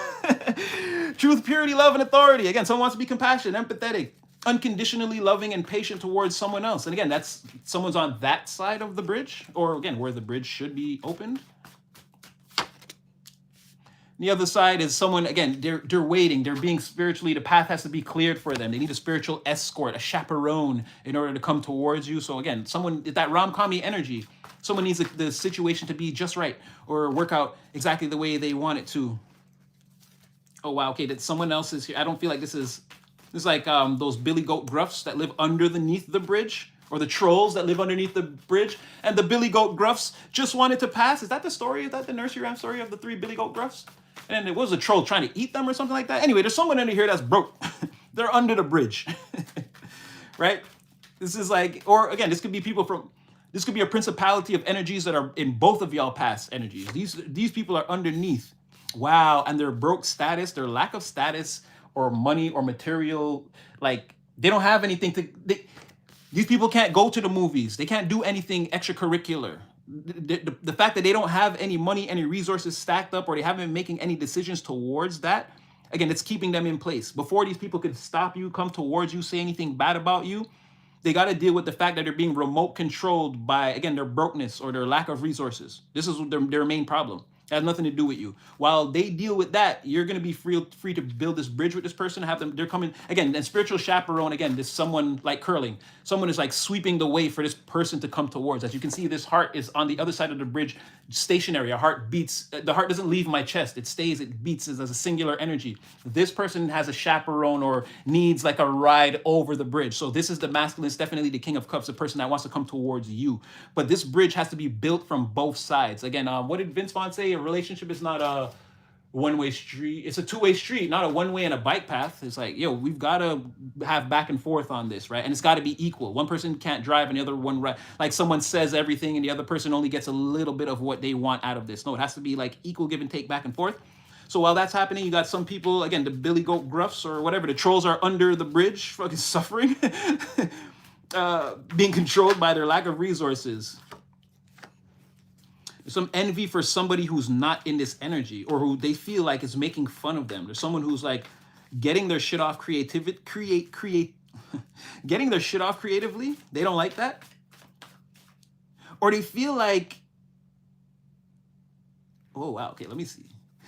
truth, purity, love, and authority. Again, someone wants to be compassionate, empathetic, unconditionally loving and patient towards someone else. And again, that's someone's on that side of the bridge, or again, where the bridge should be opened. The other side is someone, again, they're waiting. They're being spiritually, the path has to be cleared for them. They need a spiritual escort, a chaperone in order to come towards you. So again, someone, that rom-com-y energy, someone needs the situation to be just right or work out exactly the way they want it to. Oh, wow. Okay, that someone else is here. I don't feel like this is like those billy goat gruffs that live underneath the bridge, or the trolls that live underneath the bridge. And the billy goat gruffs just wanted to pass. Is that the story? Is that the nursery rhyme story of the 3 billy goat gruffs? And it was a troll trying to eat them or something like that. Anyway, there's someone under here that's broke. They're under the bridge. Right? This is like, or again, this could be people from, this could be a principality of energies that are in both of y'all past energies. These people are underneath. Wow. And their broke status, their lack of status or money or material, like they don't have anything to, these people can't go to the movies. They can't do anything extracurricular. The fact that they don't have any money, any resources stacked up, or they haven't been making any decisions towards that, again, it's keeping them in place. Before these people could stop you, come towards you, say anything bad about you, they got to deal with the fact that they're being remote controlled by, again, their brokenness or their lack of resources. This is their main problem. It has nothing to do with you. While they deal with that, you're going to be free to build this bridge with this person, have them, they're coming, again, and spiritual chaperone, again, this someone like curling. Someone is like sweeping the way for this person to come towards. As you can see, this heart is on the other side of the bridge, stationary. A heart beats, the heart doesn't leave my chest. It stays, it beats as a singular energy. This person has a chaperone or needs like a ride over the bridge. So this is the masculine, it's definitely the King of Cups, the person that wants to come towards you. But this bridge has to be built from both sides. Again, what did Vince Vaughn say? A relationship is not a one-way street. It's a two-way street, not a one-way and a bike path. It's like, yo, we've got to have back and forth on this, right? And it's got to be equal. One person can't drive and the other one, like someone says everything and the other person only gets a little bit of what they want out of this. No, it has to be like equal give and take back and forth. So while that's happening, you got some people, again, the Billy Goat Gruffs or whatever, the trolls are under the bridge, fucking suffering, being controlled by their lack of resources. There's some envy for somebody who's not in this energy or who they feel like is making fun of them. There's someone who's like getting their shit off getting their shit off creatively. They don't like that. Or they feel like, oh wow, okay, let me see.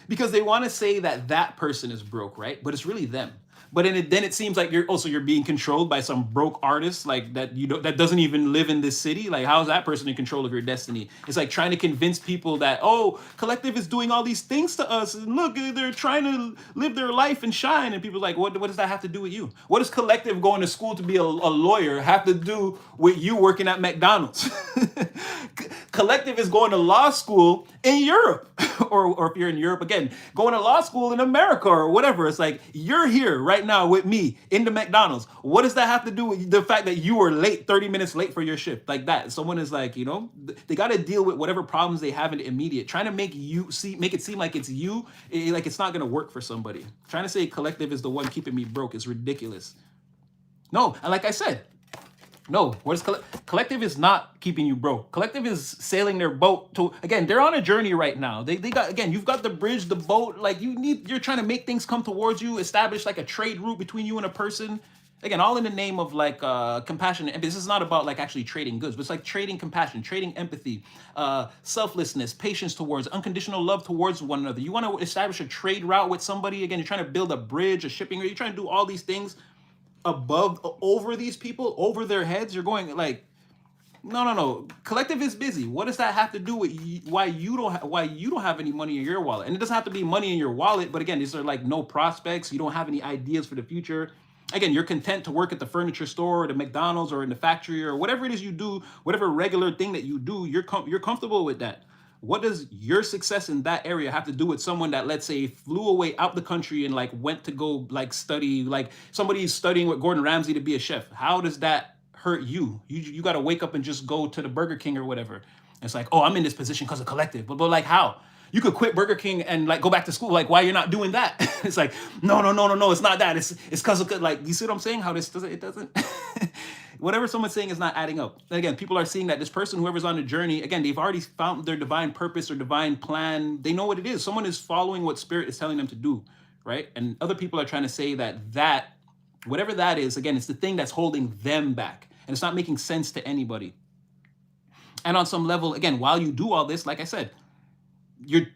Because they want to say that that person is broke, right? But it's really them. But then it seems like you're being controlled by some broke artist like that that doesn't even live in this city. Like, how's that person in control of your destiny? It's like trying to convince people that, oh, collective is doing all these things to us, and look, they're trying to live their life and shine. And people are like, what does that have to do with you? What does collective going to school to be a lawyer have to do with you working at McDonald's? Collective is going to law school in Europe, or if you're in Europe, again, going to law school in America or whatever. It's like, you're here right now with me in the McDonald's. What does that have to do with the fact that you were late, 30 minutes late for your shift? Like that. Someone is like, they got to deal with whatever problems they have in the immediate, trying to make it seem like it's you, like it's not going to work for somebody. Trying to say collective is the one keeping me broke is ridiculous. No, and like I said, no, what is collective is not keeping you broke. Collective is sailing their boat to, again, they're on a journey right now. They got, again, you've got the bridge, the boat, like you're trying to make things come towards you, establish like a trade route between you and a person. Again, all in the name of like compassion. And this is not about like actually trading goods, but it's like trading compassion, trading empathy, selflessness, patience towards, unconditional love towards one another. You want to establish a trade route with somebody. Again, you're trying to build a bridge, a shipping, you're trying to do all these things over these people, over their heads. You're going like, no. Collective is busy. What does that have to do with why you don't have any money in your wallet? And it doesn't have to be money in your wallet, but again, these are like no prospects. You don't have any ideas for the future. Again, you're content to work at the furniture store or the McDonald's or in the factory or whatever it is you do, whatever regular thing that you do, you're comfortable with that. What does your success in that area have to do with someone that, let's say, flew away out the country and like went to go like study, like somebody's studying with Gordon Ramsay to be a chef? How does that hurt you? You got to wake up and just go to the Burger King or whatever. And it's like, oh, I'm in this position because of collective. But like how? You could quit Burger King and like go back to school. Like, why you're not doing that? It's like, no. It's not that. It's because of, like, you see what I'm saying? How this doesn't. Whatever someone's saying is not adding up. And again, people are seeing that this person, whoever's on the journey, again, they've already found their divine purpose or divine plan. They know what it is. Someone is following what spirit is telling them to do, right? And other people are trying to say that whatever that is, again, it's the thing that's holding them back. And it's not making sense to anybody. And on some level, again, while you do all this, like I said, you're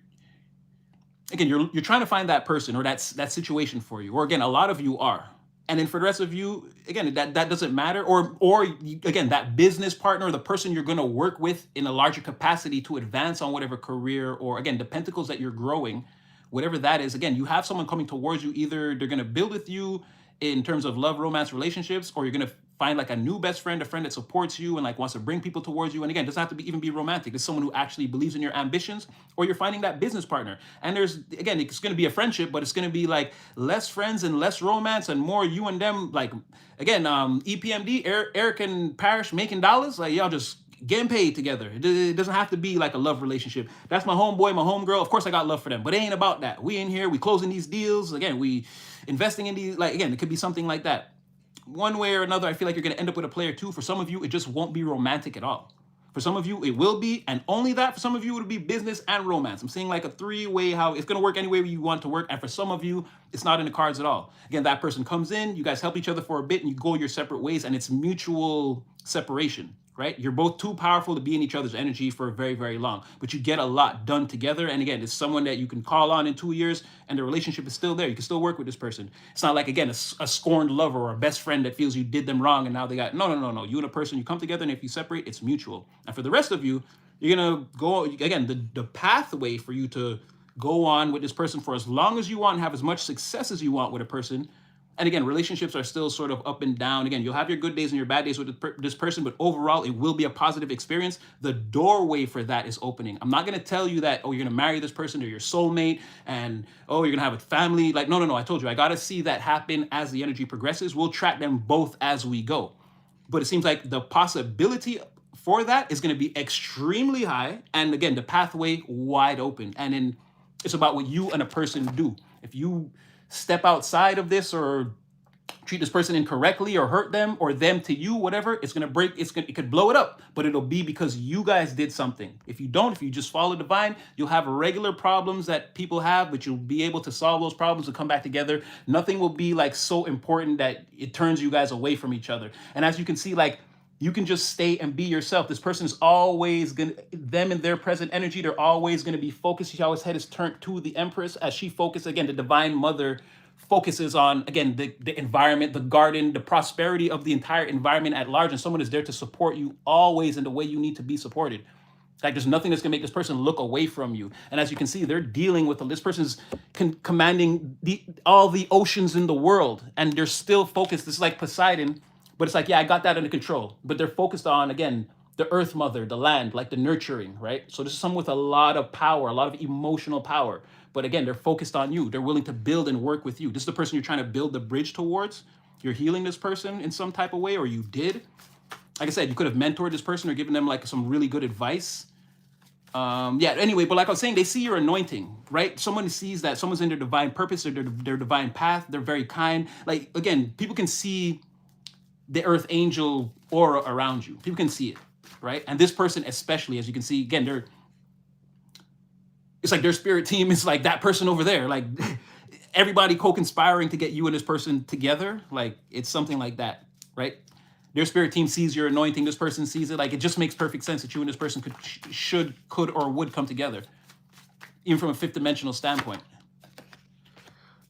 trying to find that person or that situation for you. Or again, a lot of you are. And then for the rest of you, again, that doesn't matter. Or again, that business partner, the person you're going to work with in a larger capacity to advance on whatever career, or again, the pentacles that you're growing, whatever that is. Again, you have someone coming towards you. Either they're going to build with you in terms of love, romance, relationships, or you're going to find like a new best friend, a friend that supports you and like wants to bring people towards you. And again, it doesn't have to even be romantic. It's someone who actually believes in your ambitions, or you're finding that business partner. And there's, again, it's going to be a friendship, but it's going to be like less friends and less romance and more you and them. Like, again, EPMD, Eric and Parrish making dollars. Like, y'all just getting paid together. It doesn't have to be like a love relationship. That's my homeboy, my homegirl. Of course I got love for them, but it ain't about that. We in here, we closing these deals. Again, we investing in these, like, again, it could be something like that. One way or another, I feel like you're going to end up with a player too. For some of you, it just won't be romantic at all. For some of you, it will be, and only that. For some of you, it'll be business and romance. I'm seeing like a three-way, how it's going to work any way you want to work. And for some of you, it's not in the cards at all. Again, that person comes in, you guys help each other for a bit, and you go your separate ways, and it's mutual separation. Right? You're both too powerful to be in each other's energy for very, very long, but you get a lot done together. And again, it's someone that you can call on in 2 years and the relationship is still there. You can still work with this person. It's not like, again, a scorned lover or a best friend that feels you did them wrong and now they got, no. You and a person, you come together, and if you separate, it's mutual. And for the rest of you, you're going to go, again, the pathway for you to go on with this person for as long as you want and have as much success as you want with a person. And again, relationships are still sort of up and down. Again, you'll have your good days and your bad days with this person, but overall, it will be a positive experience. The doorway for that is opening. I'm not going to tell you that, oh, you're going to marry this person or your soulmate and, oh, you're going to have a family. Like, no. I told you, I got to see that happen as the energy progresses. We'll track them both as we go. But it seems like the possibility for that is going to be extremely high. And again, the pathway wide open. And then, It's about what you and a person do. If you step outside of this or treat this person incorrectly or hurt them or them to you, whatever, it's gonna break, it could blow it up, but it'll be because you guys did something. If you don't, if you just follow divine, you'll have regular problems that people have, but you'll be able to solve those problems and come back together. Nothing will be like so important that it turns you guys away from each other. And as you can see, like, you can just stay and be yourself. This person is always gonna, them in their present energy, they're always gonna be focused. She always head is turned to the Empress as she focuses, again, the Divine Mother focuses on, again, the environment, the garden, the prosperity of the entire environment at large. And someone is there to support you always in the way you need to be supported. Like, there's nothing that's gonna make this person look away from you. And as you can see, they're dealing with this person's commanding all the oceans in the world, and they're still focused. This is like Poseidon, but it's like, yeah, I got that under control. But they're focused on, again, the earth mother, the land, like the nurturing, right? So this is someone with a lot of power, a lot of emotional power. But again, they're focused on you. They're willing to build and work with you. This is the person you're trying to build the bridge towards. You're healing this person in some type of way, or you did. Like I said, you could have mentored this person or given them like some really good advice. Yeah, anyway, but like I was saying, they see your anointing, right? Someone sees that someone's in their divine purpose or their divine path. They're very kind. Like, again, people can see the earth angel aura around you. People can see it, right? And this person especially, as you can see, again, it's like their spirit team is like that person over there. Like, everybody co-conspiring to get you and this person together. Like, it's something like that, right? Their spirit team sees your anointing. This person sees it. Like, it just makes perfect sense that you and this person could, or would come together, even from a fifth dimensional standpoint.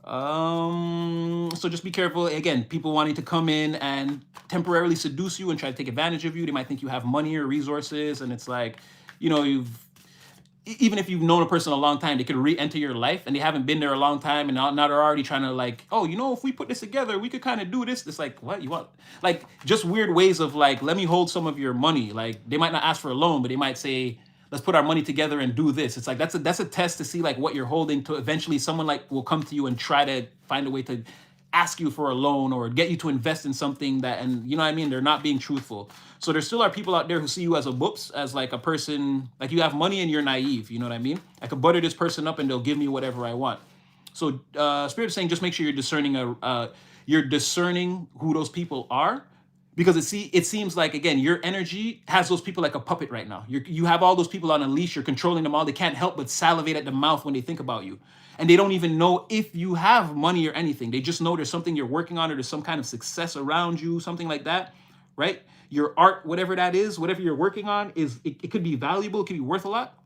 So just be careful. Again, people wanting to come in and temporarily seduce you and try to take advantage of you. They might think you have money or resources, and it's like, you know, even if you've known a person a long time, they could re-enter your life and they haven't been there a long time, and now they're already trying to like, oh, you know, if we put this together, we could kind of do this. It's like, what you want? Like, just weird ways of like, let me hold some of your money. Like, they might not ask for a loan, but they might say, let's put our money together and do this. It's like, that's a test to see like what you're holding, to eventually someone like will come to you and try to find a way to ask you for a loan or get you to invest in something that, and you know what I mean? They're not being truthful. So there still are people out there who see you as a whoops, as like a person, like you have money and you're naive. You know what I mean? I could butter this person up and they'll give me whatever I want. So Spirit is saying, just make sure you're discerning who those people are, because it seems like, again, your energy has those people like a puppet right now. You have all those people on a leash. You're controlling them all. They can't help but salivate at the mouth when they think about you. And they don't even know if you have money or anything. They just know there's something you're working on, or there's some kind of success around you, something like that, right? Your art, whatever that is, whatever you're working on, it could be valuable. It could be worth a lot.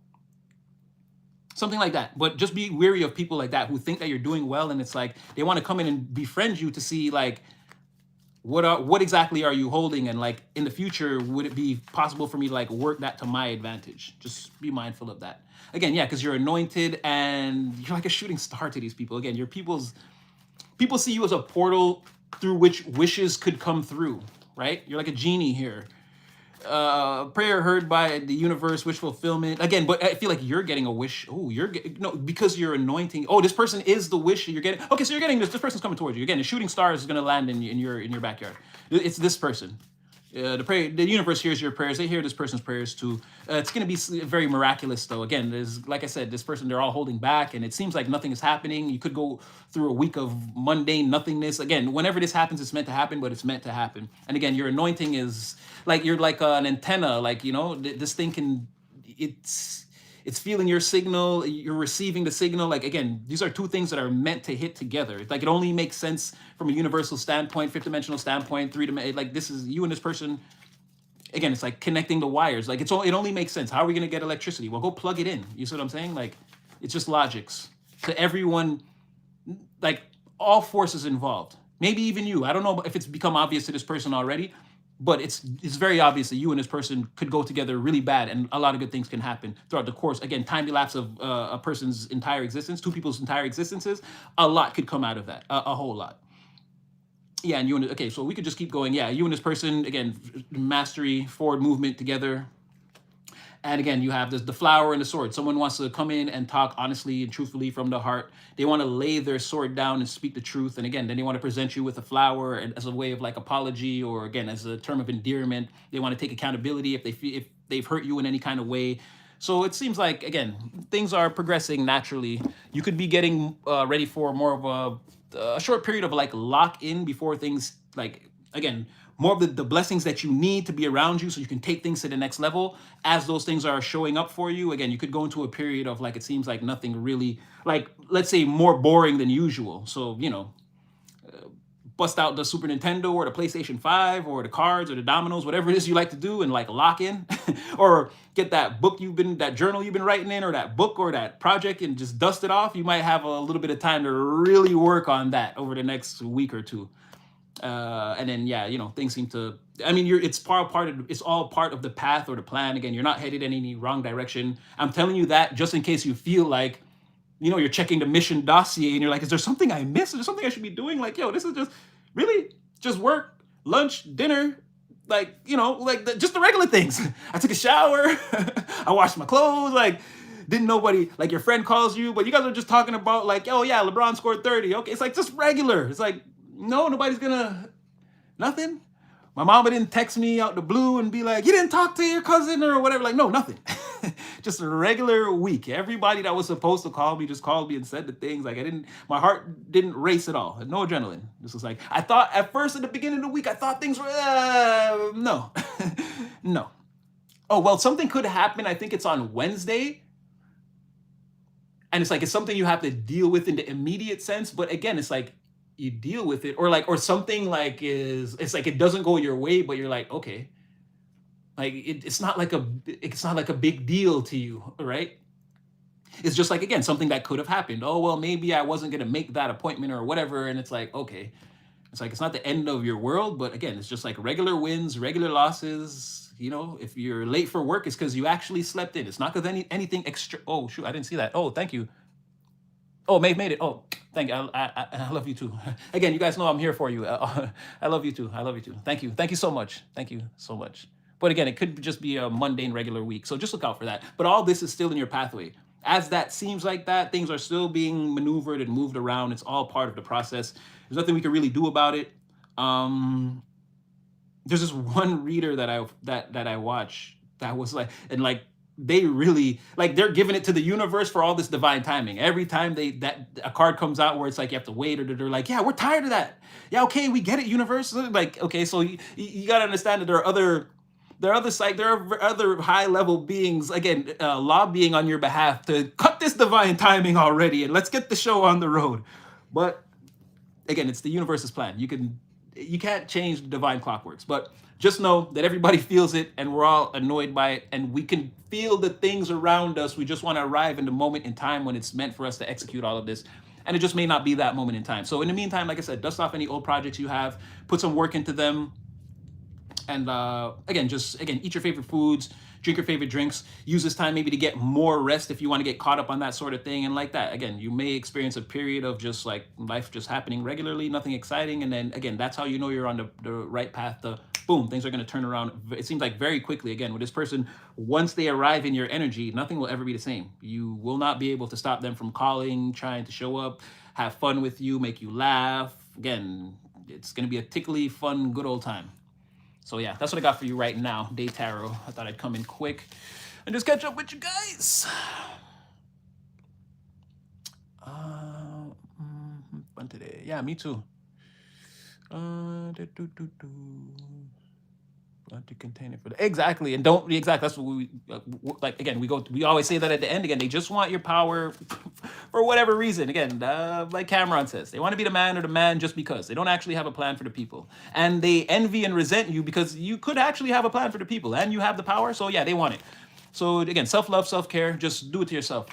Something like that. But just be wary of people like that who think that you're doing well, and it's like they want to come in and befriend you to see like, what exactly are you holding, and like in the future would it be possible for me to like work that to my advantage? Just be mindful of that. Again, yeah, because you're anointed and you're like a shooting star to these people. Again, people see you as a portal through which wishes could come through, right? You're like a genie here. Prayer heard by the universe, wish fulfillment. Again, but I feel like you're getting a wish. Oh, no, because you're anointing. Oh, this person is the wish you're getting. Okay, so you're getting this. This person's coming towards you. Again, the shooting star is going to land in your backyard. It's this person. The universe hears your prayers. They hear this person's prayers too. It's going to be very miraculous, though. Again, there's, like I said, this person, they're all holding back, and it seems like nothing is happening. You could go through a week of mundane nothingness. Again, whenever this happens, it's meant to happen, but it's meant to happen. And again, your anointing is like, you're like an antenna. Like, you know, this thing can, it's feeling your signal, you're receiving the signal. Like, again, these are two things that are meant to hit together. It's like, it only makes sense from a universal standpoint, fifth dimensional standpoint, like this is you and this person. Again, it's like connecting the wires. Like, it only makes sense. How are we going to get electricity? Well, go plug it in. You see what I'm saying? Like, it's just logics to everyone, like all forces involved. Maybe even you. I don't know if it's become obvious to this person already, but it's very obvious that you and this person could go together really bad, and a lot of good things can happen throughout the course. Again, time elapse of a person's entire existence, two people's entire existences, a lot could come out of that, a whole lot. Yeah, and okay, so we could just keep going. Yeah, you and this person, again, mastery, forward movement together. And again, you have the flower and the sword. Someone wants to come in and talk honestly and truthfully from the heart. They want to lay their sword down and speak the truth. And again, then they want to present you with a flower as a way of like apology, or again, as a term of endearment. They want to take accountability if they've hurt you in any kind of way. So it seems like, again, things are progressing naturally. You could be getting ready for more of a short period of like lock in before things like, again, more of the blessings that you need to be around you so you can take things to the next level. As those things are showing up for you, again, you could go into a period of like, it seems like nothing really, like, let's say more boring than usual. So, bust out the Super Nintendo or the PlayStation 5 or the cards or the dominoes, whatever it is you like to do, and like lock in. Or get that journal you've been writing in, or that book or that project, and just dust it off. You might have a little bit of time to really work on that over the next week or two. And then, yeah, things seem to, I mean, it's all part of the path or the plan. Again, you're not headed in any wrong direction. I'm telling you that just in case you feel like, you're checking the mission dossier and you're like, is there something I missed? Is there something I should be doing? Like, yo, this is just really just work, lunch, dinner, like, just the regular things. I took a shower, I washed my clothes, like, didn't nobody, like, your friend calls you, but you guys are just talking about like, oh yeah, LeBron scored 30. Okay, it's like just regular. It's like, no, nobody's gonna, nothing. My mama didn't text me out the blue and be like, you didn't talk to your cousin or whatever. Like, no, nothing. Just a regular week. Everybody that was supposed to call me just called me and said the things. Like, my heart didn't race at all. No adrenaline. This was like, I thought at first at the beginning of the week, I thought things were, no, no. Oh, well, something could happen. I think it's on Wednesday. And it's like, it's something you have to deal with in the immediate sense. But again, it's like, you deal with it, or something like it's like it doesn't go your way, but you're like, okay, like it's not like a big deal to you, right? It's just like, again, something that could have happened. Oh, well, maybe I wasn't gonna make that appointment or whatever, and it's like, okay, it's like, it's not the end of your world, but again, it's just like regular wins, regular losses. If you're late for work, it's because you actually slept in. It's not because anything extra. Oh shoot, I didn't see that. Oh, thank you. Oh, Maeve made it. Oh, thank you. I love you too. Again, you guys know I'm here for you. I love you too. I love you too. Thank you. Thank you so much. Thank you so much. But again, it could just be a mundane, regular week. So just look out for that. But all this is still in your pathway. As that seems like that, things are still being maneuvered and moved around. It's all part of the process. There's nothing we can really do about it. There's this one reader that I watch that was like, and like, they really, like, they're giving it to the universe for all this divine timing. Every time that a card comes out where it's like you have to wait, or they're like, yeah, we're tired of that. Yeah, okay, we get it, universe. Like, okay, so you got to understand that there are other high level beings, again, lobbying on your behalf to cut this divine timing already, and let's get the show on the road. But again, it's the universe's plan. You can't change the divine clockworks, but just know that everybody feels it, and we're all annoyed by it, and we can feel the things around us. We just want to arrive in the moment in time when it's meant for us to execute all of this. And it just may not be that moment in time. So in the meantime, like I said, dust off any old projects you have, put some work into them. And again, eat your favorite foods, drink your favorite drinks. Use this time maybe to get more rest if you want to get caught up on that sort of thing. And like that, again, you may experience a period of just like life just happening regularly, nothing exciting. And then again, that's how you know you're on the right path to, boom, things are going to turn around. It seems like very quickly. Again, with this person, once they arrive in your energy, nothing will ever be the same. You will not be able to stop them from calling, trying to show up, have fun with you, make you laugh. Again, it's going to be a tickly, fun, good old time. So yeah, that's what I got for you right now, Day Tarot. I thought I'd come in quick and just catch up with you guys. Fun today. Yeah, me too. To contain it for exactly, and don't exactly. That's what we like. Again, we always say that at the end. Again, they just want your power for whatever reason. Again, like Cameron says, they want to be the man or the man just because they don't actually have a plan for the people, and they envy and resent you because you could actually have a plan for the people and you have the power. So yeah, they want it. So again, self-love, self-care. Just do it to yourself.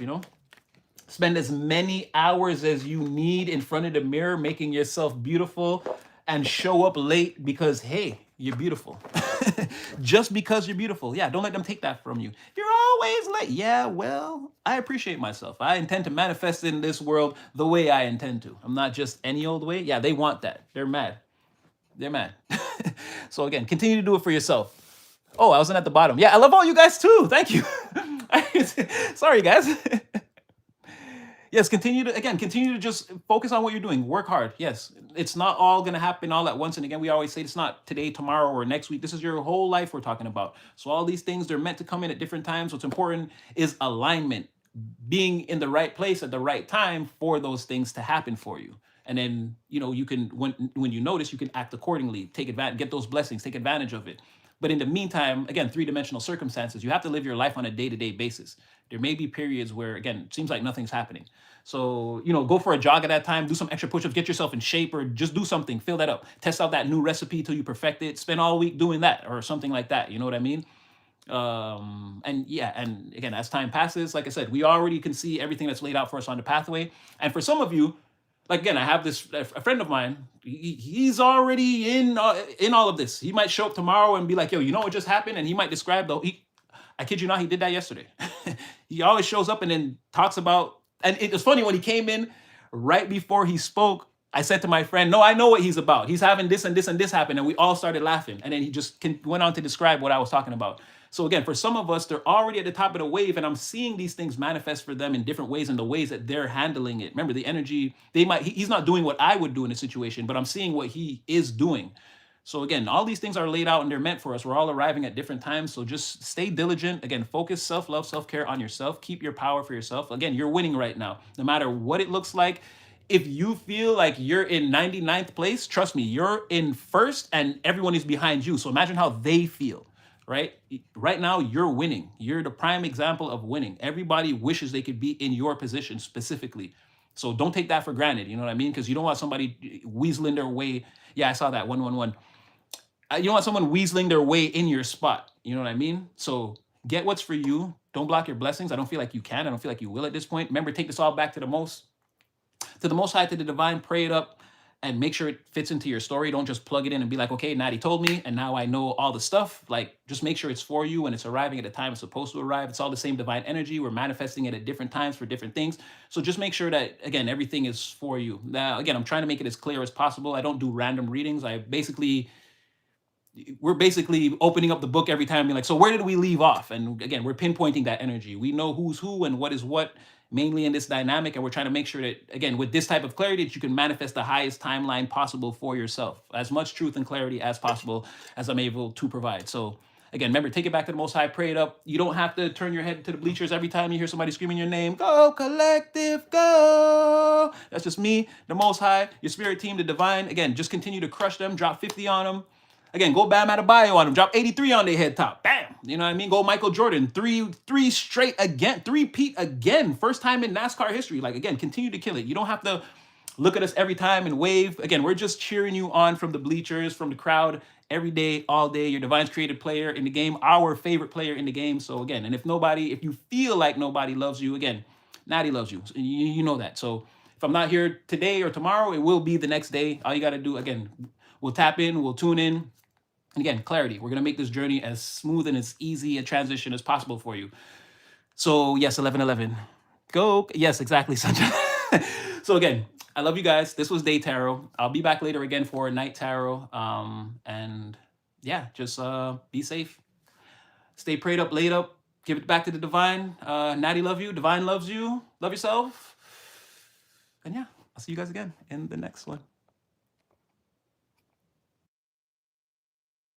Spend as many hours as you need in front of the mirror, making yourself beautiful, and show up late because, hey, you're beautiful. Just because you're beautiful. Yeah, don't let them take that from you. You're always late. Yeah, well, I appreciate myself. I intend to manifest in this world the way I intend to. I'm not just any old way. Yeah, they want that. They're mad. They're mad. So again, continue to do it for yourself. Oh, I wasn't at the bottom. Yeah, I love all you guys too. Thank you. Sorry, guys. Yes, continue to just focus on what you're doing. Work hard. Yes, it's not all going to happen all at once. And again, we always say it's not today, tomorrow, or next week. This is your whole life we're talking about. So all these things, they're meant to come in at different times. What's important is alignment, being in the right place at the right time for those things to happen for you. And then, you can, when you notice, you can act accordingly, take advantage, get those blessings, take advantage of it. But in the meantime, again, three-dimensional circumstances, you have to live your life on a day-to-day basis. There may be periods where, again, it seems like nothing's happening. So, go for a jog at that time, do some extra push-ups, get yourself in shape, or just do something, fill that up. Test out that new recipe till you perfect it. Spend all week doing that or something like that. You know what I mean? And yeah, and again, as time passes, like I said, we already can see everything that's laid out for us on the pathway. And for some of you, like again, I have this a friend of mine. He's already in all of this. He might show up tomorrow and be like, "Yo, you know what just happened?" And he might describe the. I kid you not, he did that yesterday. He always shows up and then talks about. And it was funny when he came in right before he spoke. I said to my friend, "No, I know what he's about. He's having this and this and this happen," and we all started laughing. And then he just went on to describe what I was talking about. So again, for some of us, they're already at the top of the wave, and I'm seeing these things manifest for them in different ways, in the ways that they're handling it. Remember, the energy, he's not doing what I would do in a situation, but I'm seeing what he is doing. So again, all these things are laid out and they're meant for us. We're all arriving at different times. So just stay diligent. Again, focus self-love, self-care on yourself. Keep your power for yourself. Again, you're winning right now, no matter what it looks like. If you feel like you're in 99th place, trust me, you're in first and everyone is behind you. So imagine how they feel, right? Right now, you're winning. You're the prime example of winning. Everybody wishes they could be in your position specifically. So don't take that for granted. You know what I mean? Because you don't want somebody weaseling their way. Yeah, I saw that 111. You don't want someone weaseling their way in your spot. You know what I mean? So get what's for you. Don't block your blessings. I don't feel like you can. I don't feel like you will at this point. Remember, take this all back to the most high, to the divine, pray it up, and make sure it fits into your story. Don't just plug it in and be like, okay, Natty told me, and now I know all the stuff. Like, just make sure it's for you and it's arriving at the time it's supposed to arrive. It's all the same divine energy. We're manifesting it at different times for different things. So just make sure that, again, everything is for you. Now, again, I'm trying to make it as clear as possible. I don't do random readings. We're basically opening up the book every time, being like, so where did we leave off? And again, we're pinpointing that energy. We know who's who and what is what, mainly in this dynamic. And we're trying to make sure that, again, with this type of clarity, that you can manifest the highest timeline possible for yourself. As much truth and clarity as possible as I'm able to provide. So again, remember, take it back to the Most High, pray it up. You don't have to turn your head to the bleachers every time you hear somebody screaming your name. Go, collective, go. That's just me, the Most High, your spirit team, the divine. Again, just continue to crush them, drop 50 on them. Again, go Bam Adebayo on them. Drop 83 on their head top. Bam. You know what I mean? Go Michael Jordan. Three straight again. Three-peat again. First time in NASCAR history. Like, again, continue to kill it. You don't have to look at us every time and wave. Again, we're just cheering you on from the bleachers, from the crowd, every day, all day. Your divine's created player in the game, our favorite player in the game. So again, and if you feel like nobody loves you, again, Natty loves you. You know that. So if I'm not here today or tomorrow, it will be the next day. All you got to do, again, we'll tap in, we'll tune in. And again, clarity. We're going to make this journey as smooth and as easy a transition as possible for you. So yes, 1111. Go. Yes, exactly, Sunshine. So again, I love you guys. This was Day Tarot. I'll be back later again for Night Tarot. And yeah, just be safe. Stay prayed up, laid up. Give it back to the divine. Natty love you. Divine loves you. Love yourself. And yeah, I'll see you guys again in the next one.